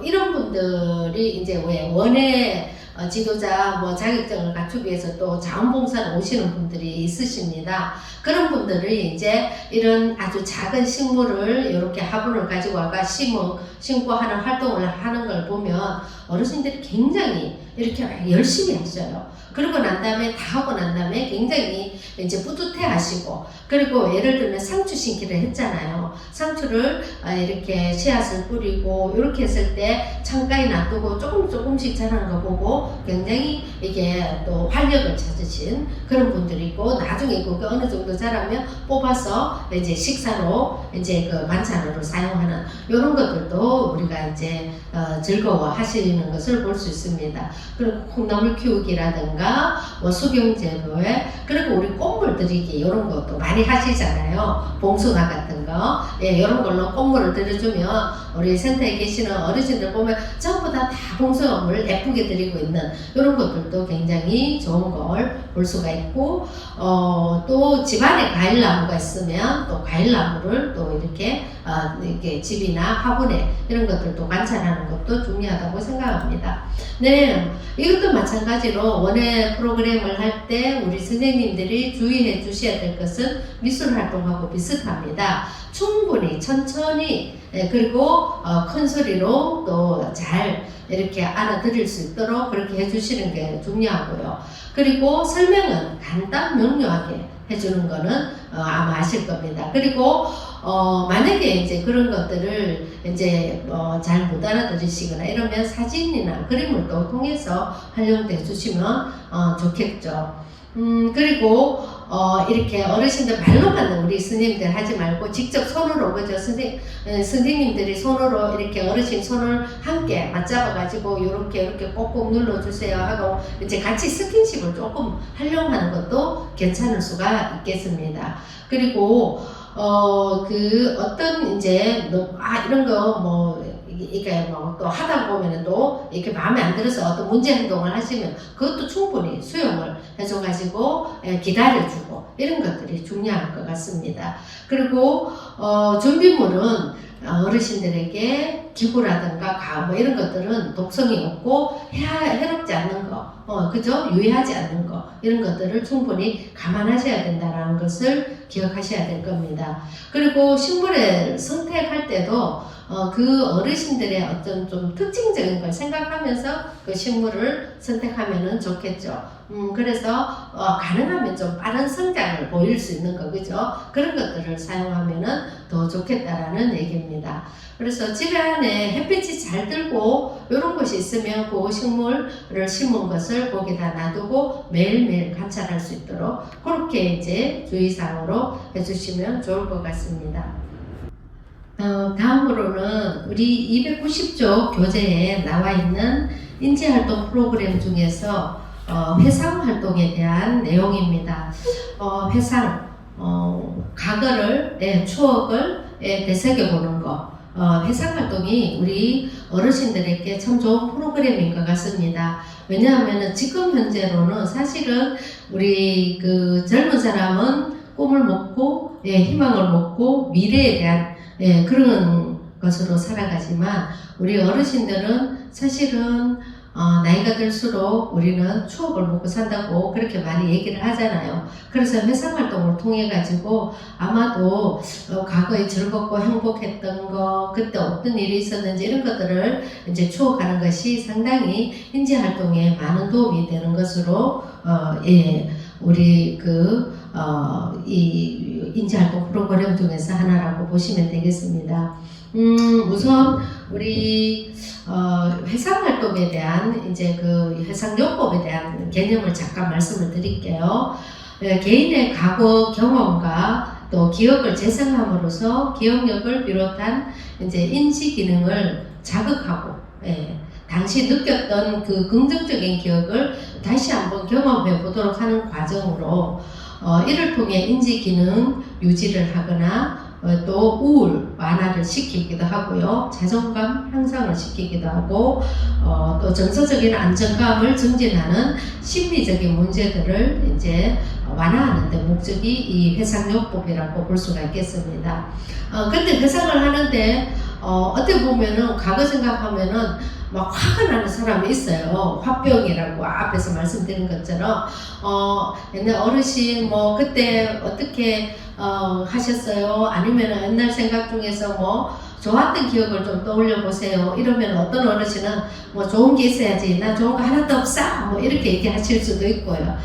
이런 분들이 이제 왜 원예 지도자 뭐 자격증을 갖추기 위해서 또 자원봉사를 오시는 분들이 있으십니다. 그런 분들이 이제 이런 아주 작은 식물을 이렇게 화분을 가지고 와가 심고 하는 활동을 하는 걸 보면 어르신들이 굉장히 이렇게 열심히 하셔요. 그러고 난 다음에 다 하고 난 다음에 굉장히 이제 뿌듯해 하시고, 그리고 예를 들면 상추 심기를 했잖아요. 상추를 이렇게 씨앗을 뿌리고 이렇게 했을 때 창가에 놔두고 조금씩 자라는 거 보고 굉장히 이게 또 활력을 찾으신 그런 분들이 있고, 나중에 그게 어느 정도 자라면 뽑아서 이제 식사로 이제 그 반찬으로 사용하는 이런 것들도 우리가 이제 즐거워 하시는 것을 볼 수 있습니다. 그리고 콩나물 키우기라든가 뭐 수경재배, 그리고 우리 꽃물 들이기 이런 것도 많이 하시잖아요. 봉숭아 같은 거, 예, 이런 걸로 꽃물을 들여주면 우리 센터에 계시는 어르신들 보면 전부 다 봉숭아물 예쁘게 들이고 있는 이런 것들도 굉장히 좋은 걸 볼 수가 있고, 또 집안에 과일나무가 있으면 또 과일나무를 또 이렇게 집이나 화분에 이런 것들도 관찰하는 것도 중요하다고 생각합니다. 네, 이것도 마찬가지로 원예 프로그램을 할 때 우리 선생님들이 주의해 주셔야 될 것은 미술 활동하고 비슷합니다. 충분히 천천히, 그리고 큰 소리로 또 잘 이렇게 알아들을 수 있도록 그렇게 해주시는 게 중요하고요. 그리고 설명은 간단 명료하게 해주는 거는 아마 아실 겁니다. 그리고 만약에 이제 그런 것들을 이제 잘 못 알아들으시거나 이러면 사진이나 그림을 또 통해서 활용해 주시면 좋겠죠. 그리고 이렇게 어르신들 말로만 우리 스님들 하지 말고 직접 손으로, 그죠? 선생님들이 손으로 이렇게 어르신 손을 함께 맞잡아 가지고 이렇게 꼭꼭 눌러주세요 하고 이제 같이 스킨십을 조금 활용하는 것도 괜찮을 수가 있겠습니다. 그리고 그 어떤 이제 이런 거 이게 또 하다 보면은 또 이렇게 마음에 안 들어서 어떤 문제 행동을 하시면 그것도 충분히 수용을 해줘가지고 기다려주고 이런 것들이 중요할 것 같습니다. 그리고 준비물은 어르신들에게 기구라든가 뭐 이런 것들은 독성이 없고 해롭지 않는 거, 그죠? 유해하지 않는 거, 이런 것들을 충분히 감안하셔야 된다는 것을 기억하셔야 될 겁니다. 그리고 식물을 선택할 때도 그 어르신들의 어떤 좀 특징적인 걸 생각하면서 그 식물을 선택하면은 좋겠죠. 그래서 가능하면 좀 빠른 성장을 보일 수 있는 거, 그죠? 그런 것들을 사용하면은 더 좋겠다라는 얘기입니다. 그래서 집 안에 햇빛이 잘 들고 이런 것이 있으면 그 식물을 심은 것을 거기다 놔두고 매일매일 관찰할 수 있도록 그렇게 이제 주의사항으로 해주시면 좋을 것 같습니다. 다음으로는 우리 290조 교재에 나와 있는 인지활동 프로그램 중에서 회상 활동에 대한 내용입니다. 회상, 과거를, 추억을 되새겨보는 거. 회상 활동이 우리 어르신들에게 참 좋은 프로그램인 것 같습니다. 왜냐하면 지금 현재로는 사실은 우리 그 젊은 사람은 꿈을 먹고, 희망을 먹고 미래에 대한 그런 것으로 살아가지만 우리 어르신들은 사실은 나이가 들수록 우리는 추억을 먹고 산다고 그렇게 많이 얘기를 하잖아요. 그래서 회상활동을 통해 가지고 아마도 과거에 즐겁고 행복했던 거, 그때 어떤 일이 있었는지 이런 것들을 이제 추억하는 것이 상당히 인지활동에 많은 도움이 되는 것으로 우리 이 인지활동 프로그램 중에서 하나라고 보시면 되겠습니다. 우선 우리 회상활동에 대한 이제 그 회상요법에 대한 개념을 잠깐 말씀을 드릴게요. 개인의 과거 경험과 또 기억을 재생함으로써 기억력을 비롯한 이제 인지 기능을 자극하고, 당시 느꼈던 그 긍정적인 기억을 다시 한번 경험해 보도록 하는 과정으로 이를 통해 인지 기능 유지를 하거나 또 우울 완화를 시키기도 하고요. 자존감 향상을 시키기도 하고 또 정서적인 안정감을 증진하는 심리적인 문제들을 이제 완화하는 데 목적이 이 회상요법이라고 볼 수가 있겠습니다. 근데 회상을 하는데 어떻게 보면은 과거 생각하면은 막 화가 나는 사람이 있어요. 화병이라고 앞에서 말씀드린 것처럼 옛날 어르신 뭐 그때 어떻게 하셨어요? 아니면 옛날 생각 중에서 뭐 좋았던 기억을 좀 떠올려 보세요. 이러면 어떤 어르신은 뭐 좋은 게 있어야지, 나 좋은 거 하나도 없어, 뭐 이렇게 얘기하실 수도 있고요.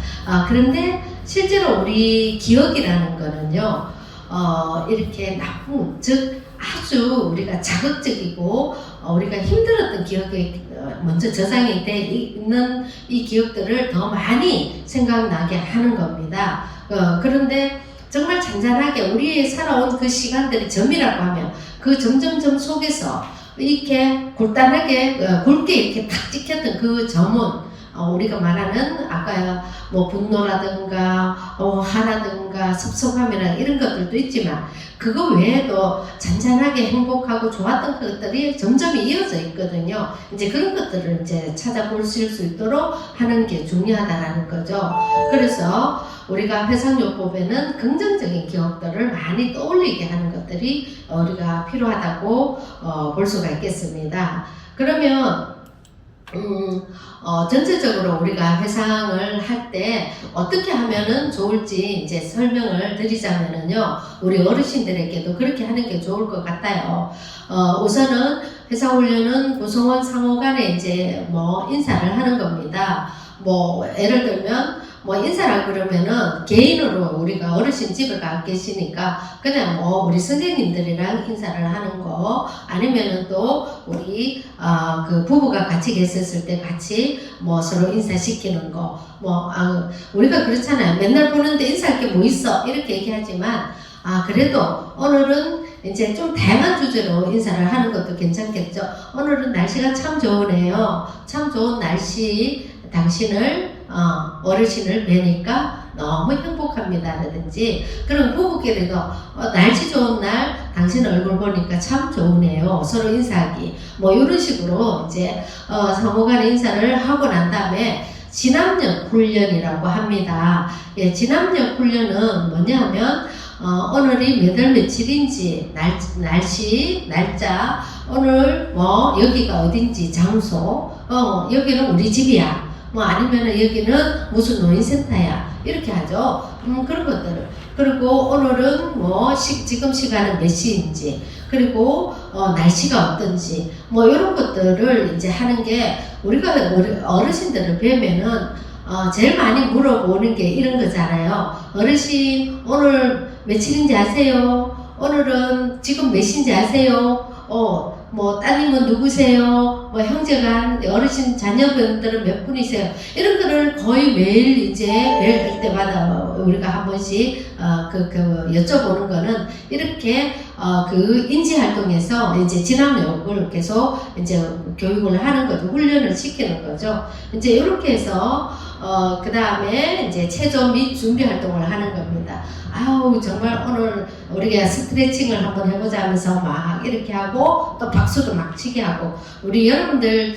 그런데 실제로 우리 기억이라는 거는요, 이렇게 나쁜, 즉 아주 우리가 자극적이고 우리가 힘들었던 기억에 먼저 저장이 돼 있는 이 기억들을 더 많이 생각나게 하는 겁니다. 그런데 정말 잔잔하게 우리의 살아온 그 시간들이 점이라고 하면 그 점점점 속에서 이렇게 굵단하게 굵게 이렇게 탁 찍혔던 그 점은 우리가 말하는 아까 뭐 분노라든가 화라든가 섭섭함이나 이런 것들도 있지만 그거 외에도 잔잔하게 행복하고 좋았던 것들이 점점 이어져 있거든요. 이제 그런 것들을 이제 찾아보실 수 있도록 하는 게 중요하다라는 거죠. 그래서 우리가 회상요법에는 긍정적인 기억들을 많이 떠올리게 하는 것들이 우리가 필요하다고 볼 수가 있겠습니다. 그러면 전체적으로 우리가 회상을 할 때 어떻게 하면은 좋을지 이제 설명을 드리자면은요, 우리 어르신들에게도 그렇게 하는 게 좋을 것 같아요. 우선은 회상훈련은 구성원 상호 간에 이제 뭐 인사를 하는 겁니다. 뭐 예를 들면 뭐 인사라 그러면은 개인으로 우리가 어르신 집에 가 계시니까 그냥 뭐 우리 선생님들이랑 인사를 하는 거, 아니면은 또 우리 그 부부가 같이 계셨을 때 같이 뭐 서로 인사시키는 거, 뭐 우리가 그렇잖아요. 맨날 보는데 인사할 게 뭐 있어 이렇게 얘기하지만 그래도 오늘은 이제 좀 다양한 주제로 인사를 하는 것도 괜찮겠죠. 오늘은 날씨가 참 좋으네요. 참 좋은 날씨, 당신을 어르신을 뵈니까 너무 행복합니다 라든지, 그런 부부끼리도 날씨 좋은 날 당신 얼굴 보니까 참 좋으네요, 서로 인사하기, 뭐 이런 식으로 이제 상호간에 인사를 하고 난 다음에 진압력 훈련이라고 합니다. 예, 진압력 훈련은 뭐냐 하면 오늘이 몇 월 며칠인지 날씨, 날짜, 오늘 뭐 여기가 어딘지 장소, 여기는 우리 집이야, 뭐 아니면은 여기는 무슨 노인센터야, 이렇게 하죠. 그런 것들을. 그리고 오늘은 뭐 지금 시간은 몇 시인지, 그리고 날씨가 어떤지, 뭐 이런 것들을 이제 하는 게, 우리가 우리 어르신들을 뵈면은 제일 많이 물어보는 게 이런 거잖아요. 어르신 오늘 며칠인지 아세요? 오늘은 지금 몇 시인지 아세요? 뭐 따님은 누구세요? 뭐 형제가, 어르신 자녀분들은 몇 분이세요? 이런 거를 거의 매일 이제 뵐 때마다 우리가 한 번씩 여쭤보는 거는 이렇게 그 인지 활동에서 이제 진압력을 계속 이제 교육을 하는 거죠. 훈련을 시키는 거죠. 이제 이렇게 해서 그 다음에 이제 체조 및 준비 활동을 하는 겁니다. 아우 정말 오늘 우리가 스트레칭을 한번 해보자 하면서 막 이렇게 하고 또 박수도 막 치게 하고, 우리 여러분들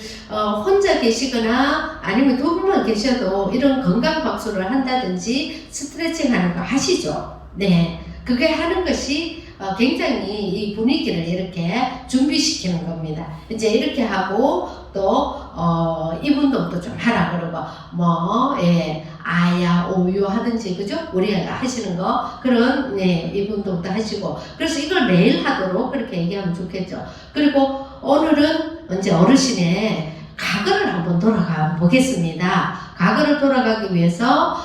혼자 계시거나 아니면 두 분만 계셔도 이런 건강 박수를 한다든지 스트레칭 하는 거 하시죠? 네, 그게 하는 것이 굉장히 이 분위기를 이렇게 준비시키는 겁니다. 이제 이렇게 하고 또 입 운동도 좀 하라 그러고, 아야 오유 하든지, 그죠? 우리가 하시는 거 그런 입 운동도 하시고, 그래서 이걸 매일 하도록 그렇게 얘기하면 좋겠죠. 그리고 오늘은 이제 어르신의 과거를 한번 돌아가 보겠습니다. 과거를 돌아가기 위해서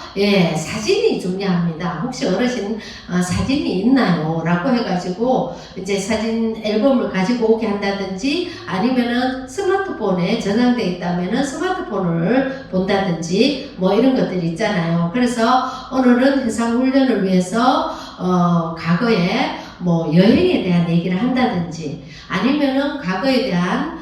사진이 중요합니다. 혹시 어르신 사진이 있나요? 라고 해가지고 이제 사진 앨범을 가지고 오게 한다든지, 아니면은 스마트폰에 저장되어 있다면은 스마트폰을 본다든지, 뭐 이런 것들이 있잖아요. 그래서 오늘은 해상 훈련을 위해서 과거에 뭐 여행에 대한 얘기를 한다든지, 아니면은 과거에 대한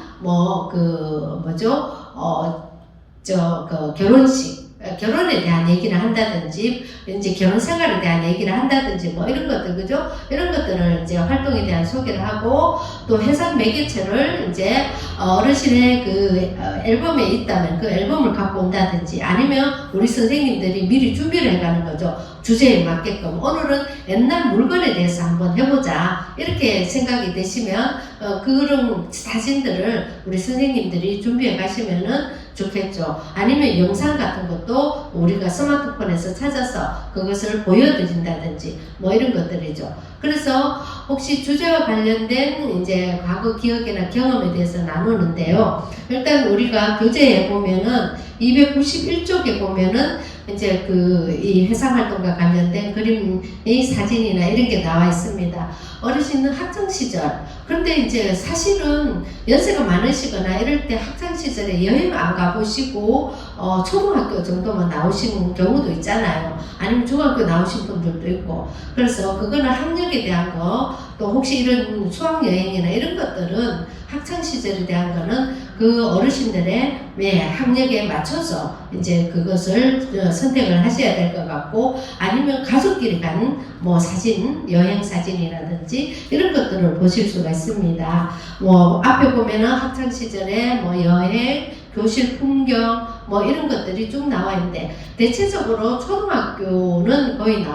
결혼식, 결혼에 대한 얘기를 한다든지 이제 결혼 생활에 대한 얘기를 한다든지 뭐 이런 것들 그죠? 이런 것들을 이제 활동에 대한 소개를 하고 또 해상 매개체를 이제 어르신의 그 앨범에 있다면 그 앨범을 갖고 온다든지 아니면 우리 선생님들이 미리 준비를 해가는 거죠. 주제에 맞게끔 오늘은 옛날 물건에 대해서 한번 해보자 이렇게 생각이 되시면 그런 사진들을 우리 선생님들이 준비해 가시면은 좋겠죠. 아니면 영상 같은 것도 우리가 스마트폰에서 찾아서 그것을 보여드린다든지 뭐 이런 것들이죠. 그래서 혹시 주제와 관련된 이제 과거 기억이나 경험에 대해서 나누는데요. 일단 우리가 교재에 보면은 291쪽에 보면은 이제 이 해상활동과 관련된 그림의 사진이나 이런 게 나와 있습니다. 어르신은 학창시절, 그런데 이제 사실은 연세가 많으시거나 이럴 때 학창시절에 여행 안 가보시고 초등학교 정도만 나오시는 경우도 있잖아요. 아니면 중학교 나오신 분들도 있고. 그래서 그거는 학력에 대한 거, 또 혹시 이런 수학여행이나 이런 것들은 학창시절에 대한 거는 그 어르신들의 학력에 맞춰서 이제 그것을 선택을 하셔야 될 것 같고, 아니면 가족끼리 간 뭐 사진, 여행 사진이라든지 이런 것들을 보실 수가 있습니다. 뭐 앞에 보면은 학창시절에 뭐 여행, 교실 풍경 뭐 이런 것들이 쭉 나와 있는데 대체적으로 초등학교는 거의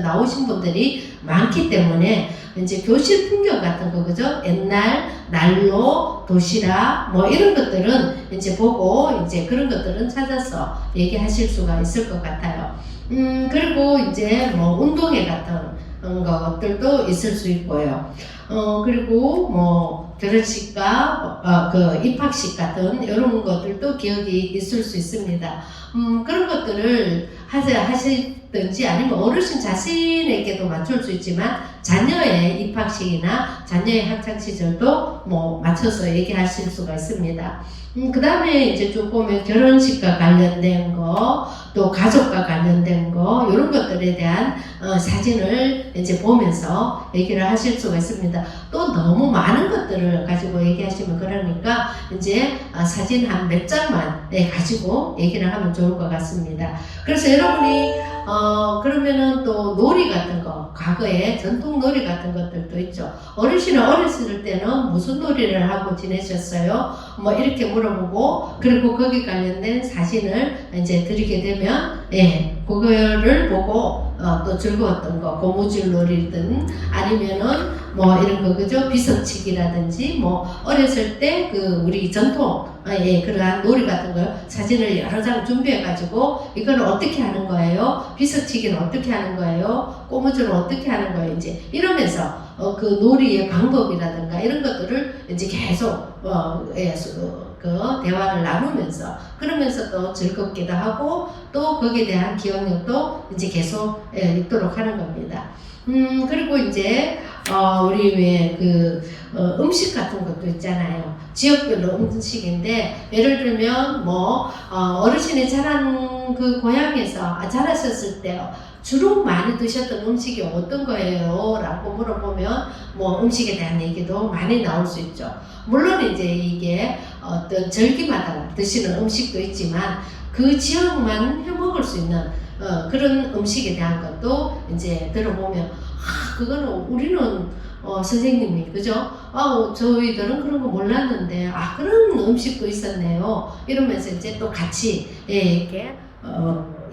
나오신 분들이 많기 때문에 이제 교실 풍경 같은 거 그죠? 옛날 난로, 도시락 뭐 이런 것들은 이제 보고 이제 그런 것들은 찾아서 얘기하실 수가 있을 것 같아요. 그리고 이제 뭐 운동회 같은 것들도 있을 수 있고요. 그리고 뭐 결혼식과 그 입학식 같은 이런 것들도 기억이 있을 수 있습니다. 그런 것들을 하시든지 아니면 어르신 자신에게도 맞출 수 있지만 자녀의 입학식이나 자녀의 학창시절도 뭐 맞춰서 얘기하실 수가 있습니다. 그 다음에 이제 쭉 보면 결혼식과 관련된 거, 또 가족과 관련된 거, 이런 것들에 대한 사진을 이제 보면서 얘기를 하실 수가 있습니다. 또 너무 많은 것들을 가지고 얘기하시면 그러니까 이제 사진 한 몇 장만 가지고 얘기를 하면 좋을 것 같습니다. 그래서 여러분이 그러면은 또 놀이 같은 거, 과거에 전통 놀이 같은 것들도 있죠. 어르신은 어렸을 때는 무슨 놀이를 하고 지내셨어요? 뭐 이렇게 물어보고, 그리고 거기 관련된 사진을 이제 드리게 되면 그거를 보고 또 즐거웠던 거, 고무줄 놀이든 아니면은 뭐 이런 거 그죠? 비석치기라든지 뭐 어렸을 때 그 우리 전통 그러한 놀이 같은 거 사진을 여러 장 준비해 가지고 이거는 어떻게 하는 거예요? 비석치기는 어떻게 하는 거예요? 고무줄은 어떻게 하는 거예요? 이제 이러면서 그 놀이의 방법이라든가 이런 것들을 이제 계속 그 대화를 나누면서 그러면서 또 즐겁기도 하고 또 거기에 대한 기억력도 이제 계속 있도록 하는 겁니다. 그리고 이제 우리 왜 음식 같은 것도 있잖아요. 지역별로 음식인데 예를 들면 뭐 어르신이 자란 그 고향에서 자라셨을 때 주로 많이 드셨던 음식이 어떤 거예요? 라고 물어보면 뭐 음식에 대한 얘기도 많이 나올 수 있죠. 물론 이제 이게 어떤 절기마다 드시는 음식도 있지만 그 지역만 해 먹을 수 있는 그런 음식에 대한 것도 이제 들어보면 그거는 우리는 선생님이 그죠? 저희들은 그런 거 몰랐는데 그런 음식도 있었네요. 이러면서 이제 또 같이 이렇게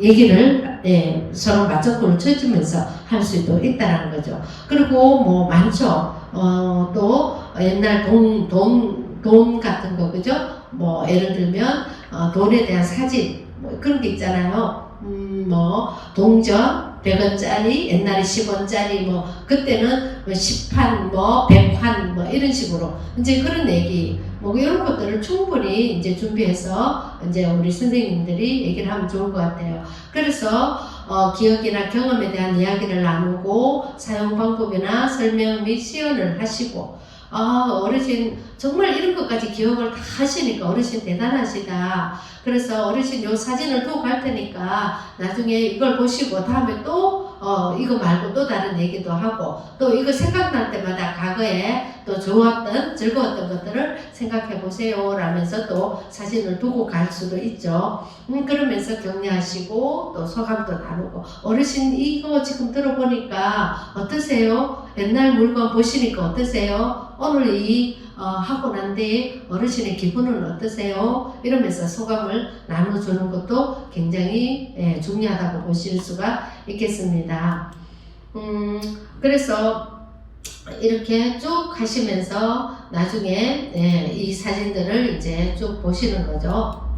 얘기를 서로 맞장구를 쳐주면서 할 수도 있다는 거죠. 그리고 뭐 많죠. 또 옛날 돈 같은 거 그죠? 뭐 예를 들면 돈에 대한 사진 뭐 그런 게 있잖아요. 뭐 동전 100원짜리, 옛날에 10원짜리, 뭐, 그때는 10환, 뭐, 100환, 뭐, 이런 식으로. 이제 그런 얘기, 뭐, 이런 것들을 충분히 이제 준비해서 이제 우리 선생님들이 얘기를 하면 좋을 것 같아요. 그래서, 기억이나 경험에 대한 이야기를 나누고, 사용 방법이나 설명 및 시연을 하시고, 어르신, 정말 이런 것까지 기억을 다 하시니까 어르신 대단하시다. 그래서 어르신 요 사진을 두고 갈 테니까 나중에 이걸 보시고 다음에 또 이거 말고 또 다른 얘기도 하고 또 이거 생각날 때마다 과거에 또 좋았던 즐거웠던 것들을 생각해 보세요 라면서 또 사진을 두고 갈 수도 있죠. 그러면서 격려하시고 또 소감도 나누고 어르신 이거 지금 들어보니까 어떠세요? 옛날 물건 보시니까 어떠세요? 오늘 하고 난 뒤에 어르신의 기분은 어떠세요? 이러면서 소감을 나눠주는 것도 굉장히 중요하다고 보실 수가 있겠습니다. 그래서 이렇게 쭉 하시면서 나중에 이 사진들을 이제 쭉 보시는 거죠.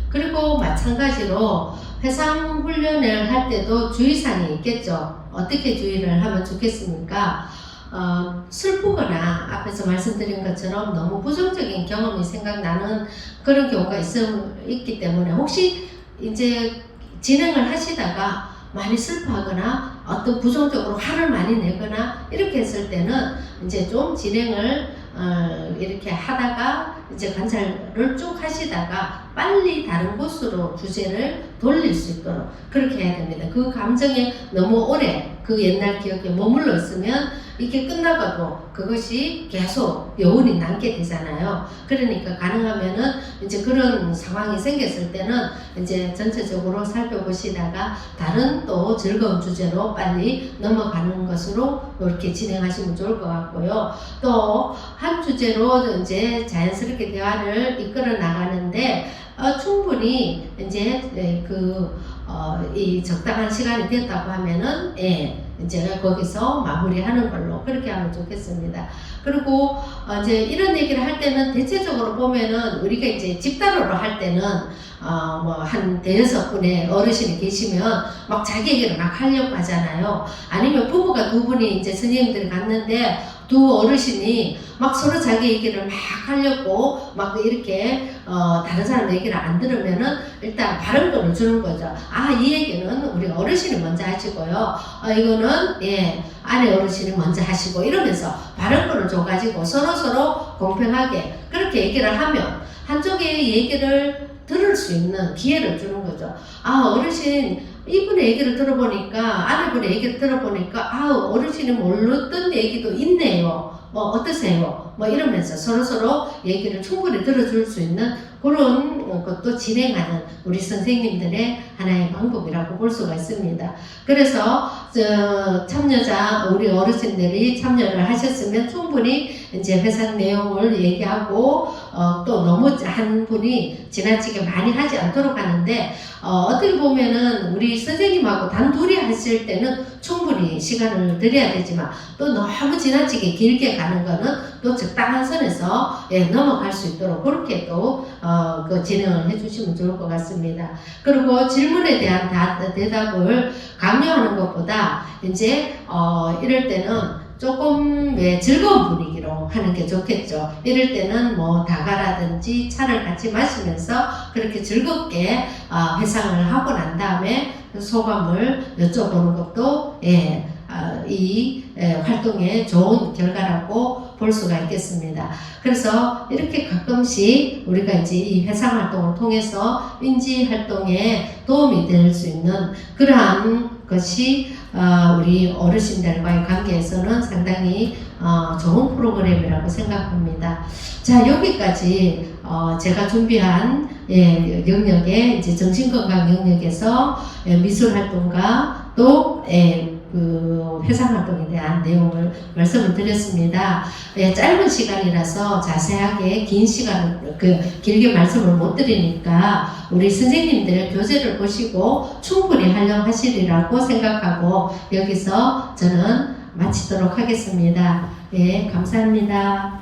그리고 마찬가지로 회상 훈련을 할 때도 주의사항이 있겠죠. 어떻게 주의를 하면 좋겠습니까? 슬프거나 앞에서 말씀드린 것처럼 너무 부정적인 경험이 생각나는 그런 경우가 있기 때문에 혹시 이제 진행을 하시다가 많이 슬퍼하거나 어떤 부정적으로 화를 많이 내거나 이렇게 했을 때는 이제 좀 진행을 이렇게 하다가 이제 관찰을 쭉 하시다가 빨리 다른 곳으로 주제를 돌릴 수 있도록 그렇게 해야 됩니다. 그 감정에 너무 오래 그 옛날 기억에 머물러 있으면 이게 끝나가도 그것이 계속 여운이 남게 되잖아요. 그러니까 가능하면은 이제 그런 상황이 생겼을 때는 이제 전체적으로 살펴보시다가 다른 또 즐거운 주제로 빨리 넘어가는 것으로 이렇게 진행하시면 좋을 것 같고요. 또 한 주제로 이제 자연스럽게 대화를 이끌어 나가는데 충분히 이제 이 적당한 시간이 됐다고 하면은 이제 거기서 마무리하는 걸로 그렇게 하면 좋겠습니다. 그리고 이제 이런 얘기를 할 때는 대체적으로 보면은 우리가 이제 집단으로 할 때는 뭐 한 대여섯 분의 어르신이 계시면 막 자기 얘기를 막 하려고 하잖아요. 아니면 부부가 두 분이 이제 선생님들이 갔는데 두 어르신이 막 서로 자기 얘기를 막 하려고 막 이렇게 다른 사람 얘기를 안 들으면은 일단 발언권을 주는 거죠. 이 얘기는 우리 어르신이 먼저 하시고요. 이거는 아내 어르신이 먼저 하시고 이러면서 발언권을 줘가지고 서로 공평하게 그렇게 얘기를 하면 한쪽의 얘기를 들을 수 있는 기회를 주는 거죠. 어르신 이분의 얘기를 들어보니까 아내분의 얘기를 들어보니까 어르신이 몰랐던 얘기도 있네요. 뭐 어떠세요? 뭐 이러면서 서로 얘기를 충분히 들어줄 수 있는 그런 것도 진행하는 우리 선생님들의 하나의 방법이라고 볼 수가 있습니다. 그래서 참여자 우리 어르신들이 참여를 하셨으면 충분히 이제 회상 내용을 얘기하고 또 너무 한 분이 지나치게 많이 하지 않도록 하는데 어떻게 보면은 우리 선생님하고 단둘이 하실 때는 충분히 시간을 드려야 되지만 또 너무 지나치게 길게 가는 거는 또 적당한 선에서 넘어갈 수 있도록 그렇게 또 그 진행을 해주시면 좋을 것 같습니다. 그리고 질문에 대한 대답을 강요하는 것보다 이제 이럴 때는 조금 즐거운 분위기로 하는 게 좋겠죠. 이럴 때는 뭐 다가라든지 차를 같이 마시면서 그렇게 즐겁게 회상을 하고 난 다음에 소감을 여쭤보는 것도 이 활동의 좋은 결과라고 볼 수가 있겠습니다. 그래서 이렇게 가끔씩 우리가 이제 이 회상 활동을 통해서 인지 활동에 도움이 될 수 있는 그러한 것이 우리 어르신들과의 관계에서는 상당히 좋은 프로그램이라고 생각합니다. 자, 여기까지 제가 준비한 영역에 이제 정신건강 영역에서 미술 활동과 또 그 회상 활동에 대한 내용을 말씀을 드렸습니다. 짧은 시간이라서 자세하게 긴 시간을 길게 말씀을 못 드리니까 우리 선생님들 교재를 보시고 충분히 활용하시리라고 생각하고 여기서 저는 마치도록 하겠습니다. 감사합니다.